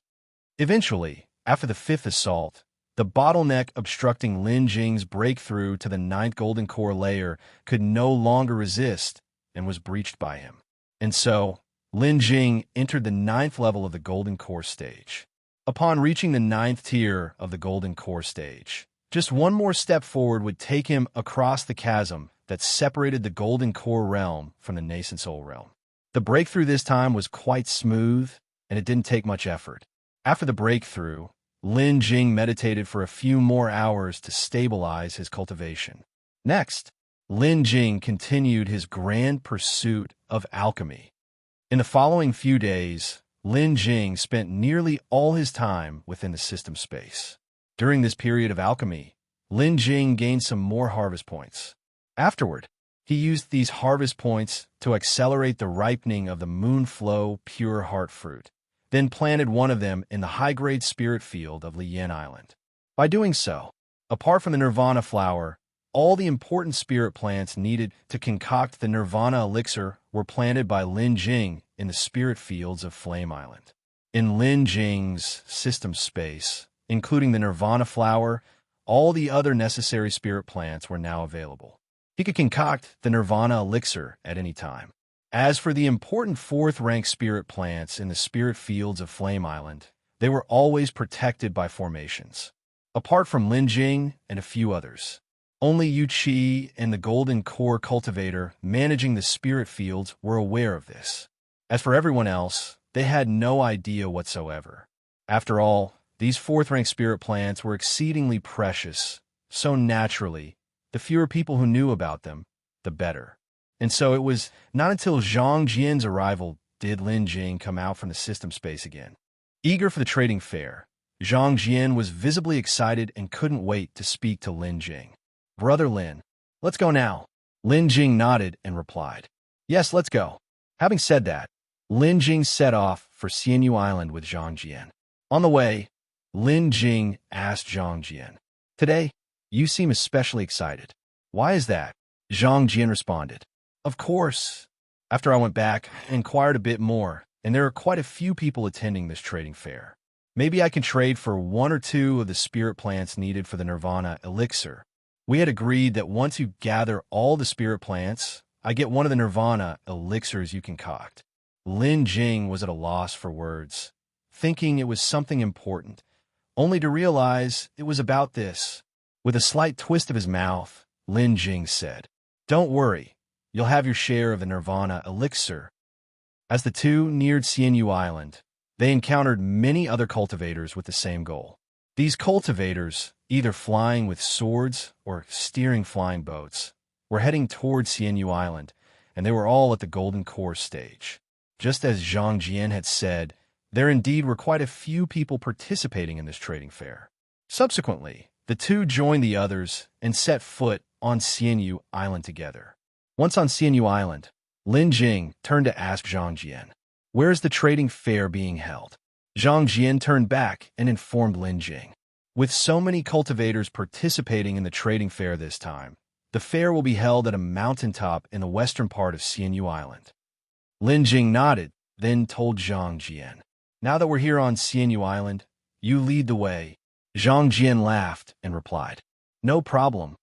Eventually, after the 5th assault, the bottleneck obstructing Lin Jing's breakthrough to the 9th Golden Core layer could no longer resist and was breached by him. And so, Lin Jing entered the 9th level of the Golden Core stage. Upon reaching the 9th tier of the Golden Core stage, just one more step forward would take him across the chasm that separated the Golden Core realm from the nascent soul realm. The breakthrough this time was quite smooth, and it didn't take much effort. After the breakthrough, Lin Jing meditated for a few more hours to stabilize his cultivation. Next, Lin Jing continued his grand pursuit of alchemy. In the following few days, Lin Jing spent nearly all his time within the system space. During this period of alchemy, Lin Jing gained some more harvest points. Afterward, he used these harvest points to accelerate the ripening of the Moonflow Pure Heart Fruit, then planted one of them in the high-grade spirit field of Liyan Island. By doing so, apart from the Nirvana flower, all the important spirit plants needed to concoct the Nirvana elixir were planted by Lin Jing in the spirit fields of Flame Island. In Lin Jing's system space, including the Nirvana flower, all the other necessary spirit plants were now available. He could concoct the Nirvana elixir at any time. As for the important 4th-rank spirit plants in the spirit fields of Flame Island, they were always protected by formations. Apart from Lin Jing and a few others, only Yu Qi and the Golden Core cultivator managing the spirit fields were aware of this. As for everyone else, they had no idea whatsoever. After all, these 4th-rank spirit plants were exceedingly precious, so naturally, the fewer people who knew about them, the better. And so it was not until Zhang Jian's arrival did Lin Jing come out from the system space again. Eager for the trading fair, Zhang Jian was visibly excited and couldn't wait to speak to Lin Jing. "Brother Lin, let's go now." Lin Jing nodded and replied, "Yes, let's go." Having said that, Lin Jing set off for Xian Island with Zhang Jian. On the way, Lin Jing asked Zhang Jian. Today, you seem especially excited. Why is that? Zhang Jian responded. Of course. After I went back, I inquired a bit more, and there are quite a few people attending this trading fair. Maybe I can trade for one or two of the spirit plants needed for the Nirvana elixir. We had agreed that once you gather all the spirit plants, I get one of the Nirvana elixirs you concoct. Lin Jing was at a loss for words, thinking it was something important, only to realize it was about this. With a slight twist of his mouth, Lin Jing said, Don't worry, you'll have your share of the Nirvana elixir. As the two neared Xian Island, they encountered many other cultivators with the same goal. These cultivators, either flying with swords or steering flying boats, were heading towards Xian Island, and they were all at the Golden Core stage. Just as Zhang Jian had said, there indeed were quite a few people participating in this trading fair. Subsequently, the two joined the others and set foot on Xian Island together. Once on Xian Island, Lin Jing turned to ask Zhang Jian, Where is the trading fair being held? Zhang Jian turned back and informed Lin Jing. With so many cultivators participating in the trading fair this time, the fair will be held at a mountaintop in the western part of Xian Island. Lin Jing nodded, then told Zhang Jian, Now that we're here on Xian Island, you lead the way. Zhang Jian laughed and replied, No problem.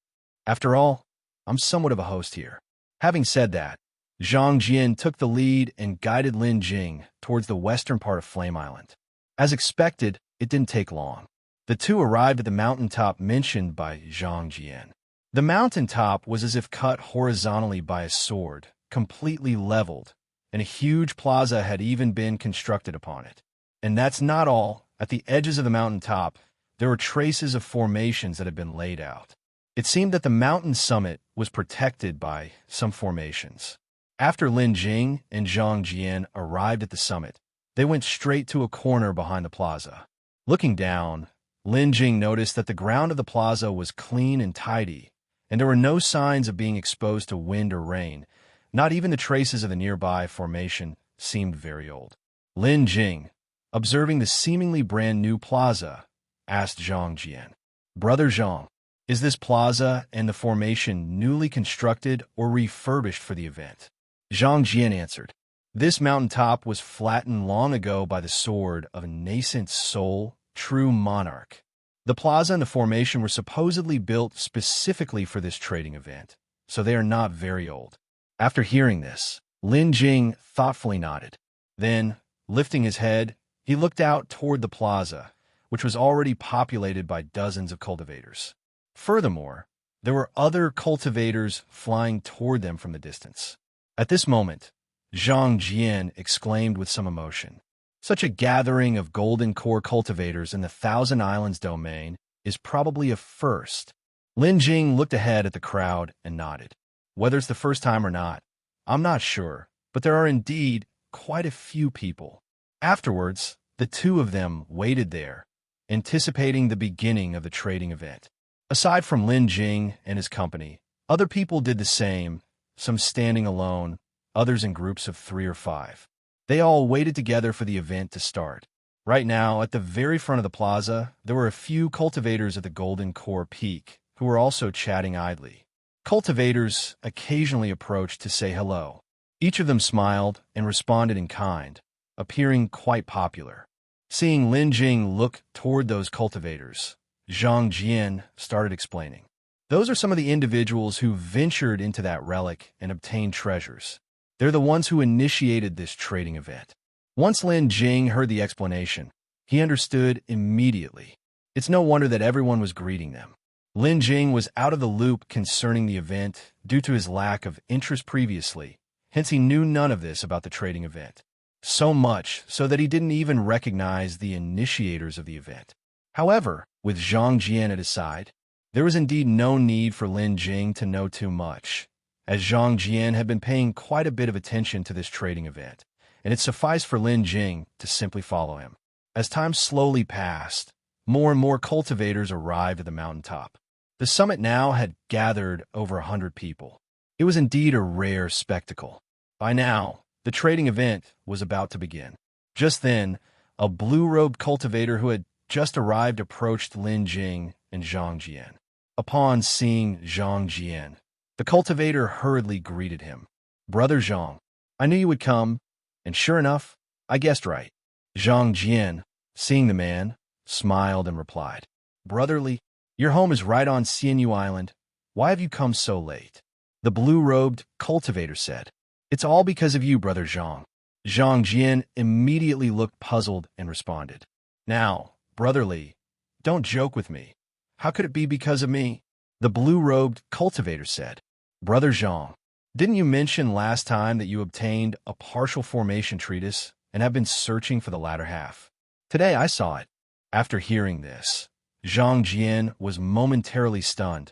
After all, I'm somewhat of a host here. Having said that, Zhang Jian took the lead and guided Lin Jing towards the western part of Flame Island. As expected, it didn't take long. The two arrived at the mountaintop mentioned by Zhang Jian. The mountaintop was as if cut horizontally by a sword, completely leveled, and a huge plaza had even been constructed upon it. And that's not all. At the edges of the mountaintop, there were traces of formations that had been laid out. It seemed that the mountain summit was protected by some formations. After Lin Jing and Zhang Jian arrived at the summit, they went straight to a corner behind the plaza. Looking down, Lin Jing noticed that the ground of the plaza was clean and tidy, and there were no signs of being exposed to wind or rain. Not even the traces of the nearby formation seemed very old. Lin Jing, observing the seemingly brand new plaza, asked Zhang Jian, Brother Zhang, is this plaza and the formation newly constructed or refurbished for the event? Zhang Jian answered, This mountaintop was flattened long ago by the sword of a nascent soul, true monarch. The plaza and the formation were supposedly built specifically for this trading event, so they are not very old. After hearing this, Lin Jing thoughtfully nodded. Then, lifting his head, he looked out toward the plaza, which was already populated by dozens of cultivators. Furthermore, there were other cultivators flying toward them from the distance. At this moment, Zhang Jian exclaimed with some emotion, Such a gathering of Golden Core cultivators in the Thousand Islands domain is probably a first. Lin Jing looked ahead at the crowd and nodded. Whether it's the first time or not, I'm not sure, but there are indeed quite a few people. Afterwards, the two of them waited there, anticipating the beginning of the trading event. Aside from Lin Jing and his company, other people did the same, some standing alone, others in groups of 3 or 5. They all waited together for the event to start. Right now, at the very front of the plaza, there were a few cultivators at the Golden Core Peak who were also chatting idly. Cultivators occasionally approached to say hello. Each of them smiled and responded in kind, appearing quite popular. Seeing Lin Jing look toward those cultivators, Zhang Jian started explaining. Those are some of the individuals who ventured into that relic and obtained treasures. They're the ones who initiated this trading event. Once Lin Jing heard the explanation, he understood immediately. It's no wonder that everyone was greeting them. Lin Jing was out of the loop concerning the event due to his lack of interest previously, hence he knew none of this about the trading event. So much so that he didn't even recognize the initiators of the event. However, with Zhang Jian at his side, there was indeed no need for Lin Jing to know too much, as Zhang Jian had been paying quite a bit of attention to this trading event, and it sufficed for Lin Jing to simply follow him. As time slowly passed, more and more cultivators arrived at the mountaintop. The summit now had gathered over 100 people. It was indeed a rare spectacle. By now, the trading event was about to begin. Just then, a blue-robed cultivator who had just arrived approached Lin Jing and Zhang Jian. Upon seeing Zhang Jian, the cultivator hurriedly greeted him. "Brother Zhang, I knew you would come, and sure enough, I guessed right." Zhang Jian, seeing the man, smiled and replied, "Brother Li, your home is right on Xian Island. Why have you come so late?" The blue-robed cultivator said, "It's all because of you, Brother Zhang." Zhang Jian immediately looked puzzled and responded, "Now, Brother Li, don't joke with me. How could it be because of me?" The blue-robed cultivator said, "Brother Zhang, didn't you mention last time that you obtained a partial formation treatise and have been searching for the latter half? Today I saw it." After hearing this, Zhang Jian was momentarily stunned.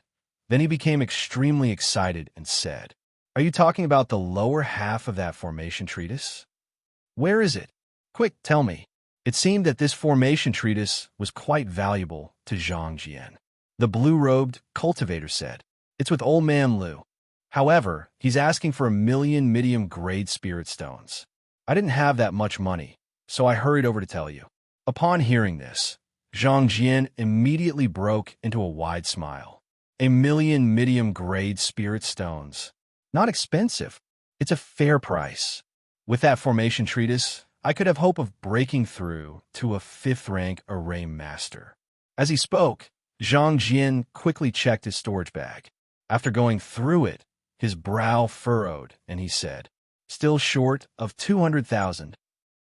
Then he became extremely excited and said, "Are you talking about the lower half of that formation treatise? Where is it? Quick, tell me." It seemed that this formation treatise was quite valuable to Zhang Jian. The blue-robed cultivator said, "It's with old man Lu. However, he's asking for 1,000,000 medium-grade spirit stones. I didn't have that much money, so I hurried over to tell you." Upon hearing this, Zhang Jian immediately broke into a wide smile. 1,000,000 medium-grade spirit stones. Not expensive. It's a fair price. With that formation treatise, I could have hope of breaking through to a 5th-rank array master. As he spoke, Zhang Jian quickly checked his storage bag. After going through it, his brow furrowed, and he said, "Still short of 200,000.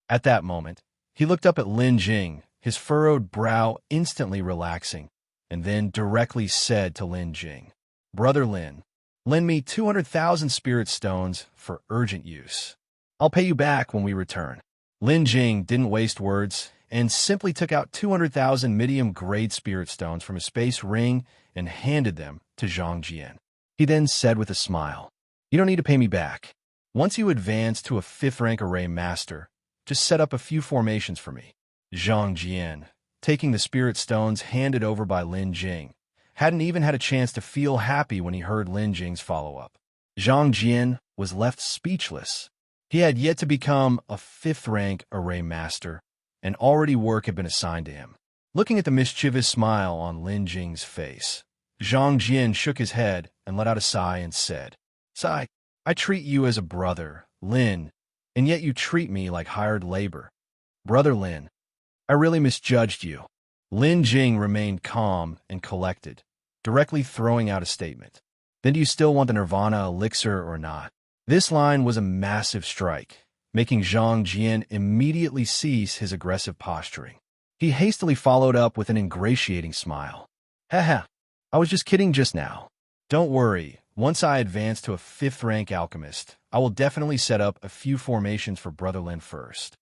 At that moment, he looked up at Lin Jing, his furrowed brow instantly relaxing, and then directly said to Lin Jing, "Brother Lin, lend me 200,000 spirit stones for urgent use. I'll pay you back when we return." Lin Jing didn't waste words and simply took out 200,000 medium-grade spirit stones from a space ring and handed them to Zhang Jian. He then said with a smile, "You don't need to pay me back. Once you advance to a 5th-rank array master, just set up a few formations for me." Zhang Jian, taking the spirit stones handed over by Lin Jing, hadn't even had a chance to feel happy when he heard Lin Jing's follow-up. Zhang Jian was left speechless. He had yet to become a 5th-rank array master, and already work had been assigned to him. Looking at the mischievous smile on Lin Jing's face, Zhang Jian shook his head and let out a sigh and said, "Sigh, I treat you as a brother, Lin, and yet you treat me like hired labor. Brother Lin, I really misjudged you." Lin Jing remained calm and collected, directly throwing out a statement. "Then do you still want the Nirvana elixir or not?" This line was a massive strike, making Zhang Jian immediately cease his aggressive posturing. He hastily followed up with an ingratiating smile. "Haha, I was just kidding just now. Don't worry, once I advance to a 5th-rank alchemist, I will definitely set up a few formations for Brother Lin first."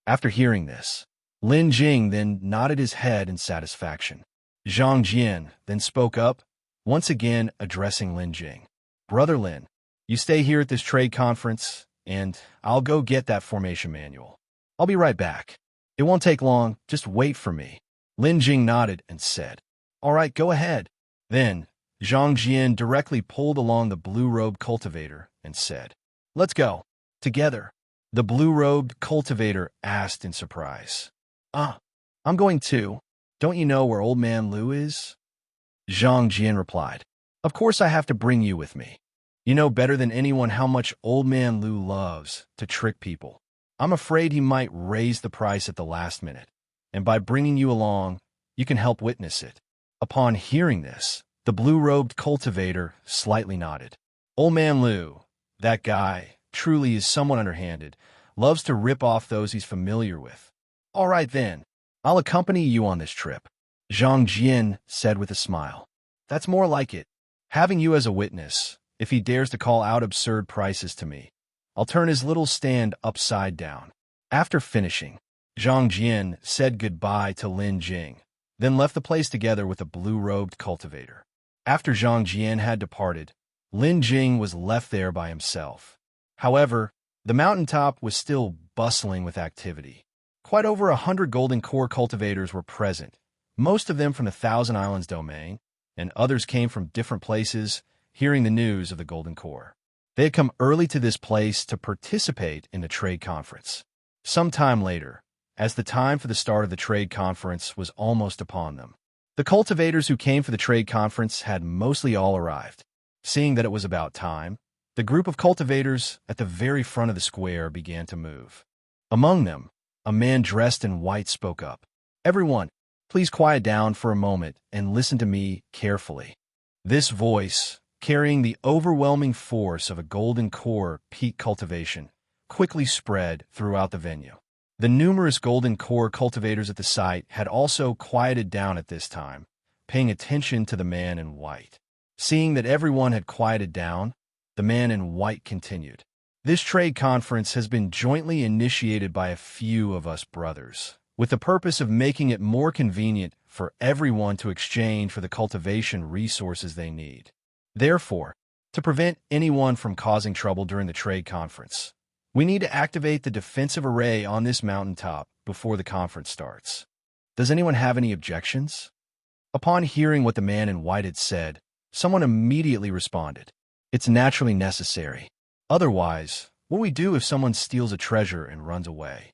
After hearing this, Lin Jing then nodded his head in satisfaction. Zhang Jian then spoke up, once again addressing Lin Jing. "Brother Lin, you stay here at this trade conference, and I'll go get that formation manual. I'll be right back. It won't take long, just wait for me." Lin Jing nodded and said, "All right, go ahead." Then, Zhang Jian directly pulled along the blue-robed cultivator and said, "Let's go. Together." The blue-robed cultivator asked in surprise, I'm going too. Don't you know where old man Lu is?" Zhang Jian replied, "Of course I have to bring you with me. You know better than anyone how much old man Lu loves to trick people. I'm afraid he might raise the price at the last minute, and by bringing you along, you can help witness it." Upon hearing this, the blue-robed cultivator slightly nodded. "Old man Lu, that guy, truly is somewhat underhanded, loves to rip off those he's familiar with. All right then, I'll accompany you on this trip," Zhang Jian said with a smile. "That's more like it. Having you as a witness, if he dares to call out absurd prices to me, I'll turn his little stand upside down." After finishing, Zhang Jian said goodbye to Lin Jing, then left the place together with the blue-robed cultivator. After Zhang Jian had departed, Lin Jing was left there by himself. However, the mountaintop was still bustling with activity. Quite over 100 golden core cultivators were present, most of them from the Thousand Islands domain, and others came from different places, hearing the news of the golden core. They had come early to this place to participate in the trade conference. Some time later, as the time for the start of the trade conference was almost upon them. The cultivators who came for the trade conference had mostly all arrived. Seeing that it was about time, the group of cultivators at the very front of the square began to move. Among them, a man dressed in white spoke up. "Everyone, please quiet down for a moment and listen to me carefully." This voice, carrying the overwhelming force of a golden core peak cultivation, quickly spread throughout the venue. The numerous golden core cultivators at the site had also quieted down at this time, paying attention to the man in white. Seeing that everyone had quieted down, the man in white continued. "This trade conference has been jointly initiated by a few of us brothers, with the purpose of making it more convenient for everyone to exchange for the cultivation resources they need. Therefore, to prevent anyone from causing trouble during the trade conference, we need to activate the defensive array on this mountaintop before the conference starts. Does anyone have any objections?" Upon hearing what the man in white had said, someone immediately responded, "It's naturally necessary. Otherwise, what we do if someone steals a treasure and runs away?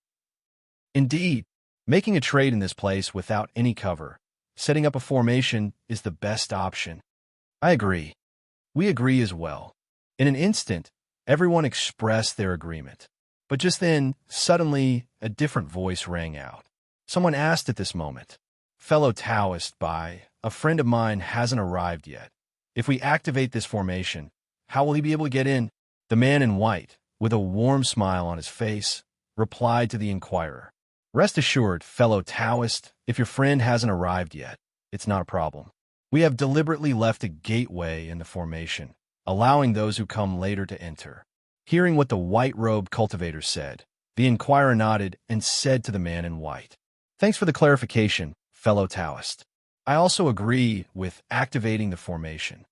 Indeed, making a trade in this place without any cover, setting up a formation, is the best option." "I agree." "We agree as well." In an instant, everyone expressed their agreement. But just then, suddenly, a different voice rang out. Someone asked at this moment, "Fellow Taoist, a friend of mine hasn't arrived yet. If we activate this formation, how will he be able to get in?" The man in white, with a warm smile on his face, replied to the inquirer, "Rest assured, fellow Taoist, if your friend hasn't arrived yet, it's not a problem. We have deliberately left a gateway in the formation, allowing those who come later to enter." Hearing what the white-robed cultivator said, the inquirer nodded and said to the man in white, "Thanks for the clarification, fellow Taoist. I also agree with activating the formation."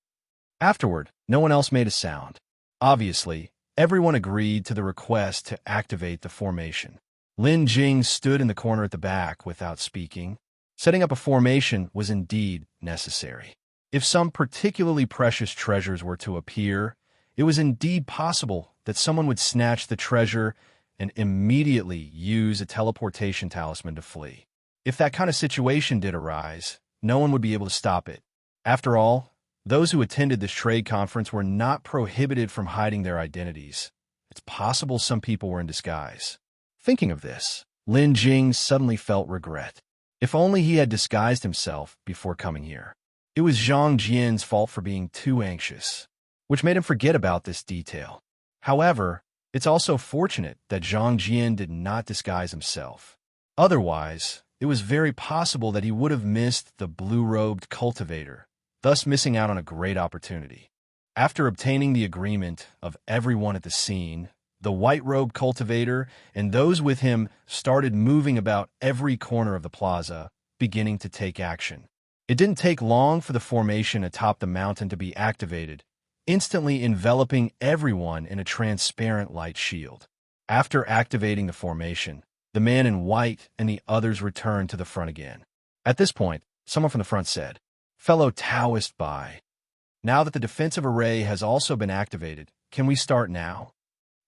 Afterward, no one else made a sound. Obviously, everyone agreed to the request to activate the formation. Lin Jing stood in the corner at the back without speaking. Setting up a formation was indeed necessary. If some particularly precious treasures were to appear, it was indeed possible that someone would snatch the treasure and immediately use a teleportation talisman to flee. If that kind of situation did arise, no one would be able to stop it. After all, those who attended this trade conference were not prohibited from hiding their identities. It's possible some people were in disguise. Thinking of this, Lin Jing suddenly felt regret. If only he had disguised himself before coming here. It was Zhang Jian's fault for being too anxious, which made him forget about this detail. However, it's also fortunate that Zhang Jian did not disguise himself. Otherwise, it was very possible that he would have missed the blue-robed cultivator, thus missing out on a great opportunity. After obtaining the agreement of everyone at the scene, the white-robed cultivator and those with him started moving about every corner of the plaza, beginning to take action. It didn't take long for the formation atop the mountain to be activated, instantly enveloping everyone in a transparent light shield. After activating the formation, the man in white and the others returned to the front again. At this point, someone from the front said, "Fellow Taoist, now that the defensive array has also been activated, can we start now?"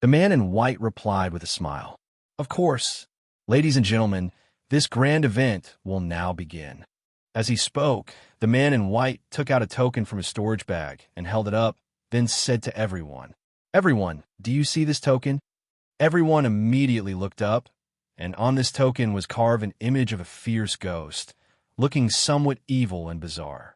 The man in white replied with a smile, "Of course. Ladies and gentlemen, this grand event will now begin." As he spoke, the man in white took out a token from his storage bag and held it up, then said to everyone, "Everyone, do you see this token?" Everyone immediately looked up, and on this token was carved an image of a fierce ghost, looking somewhat evil and bizarre.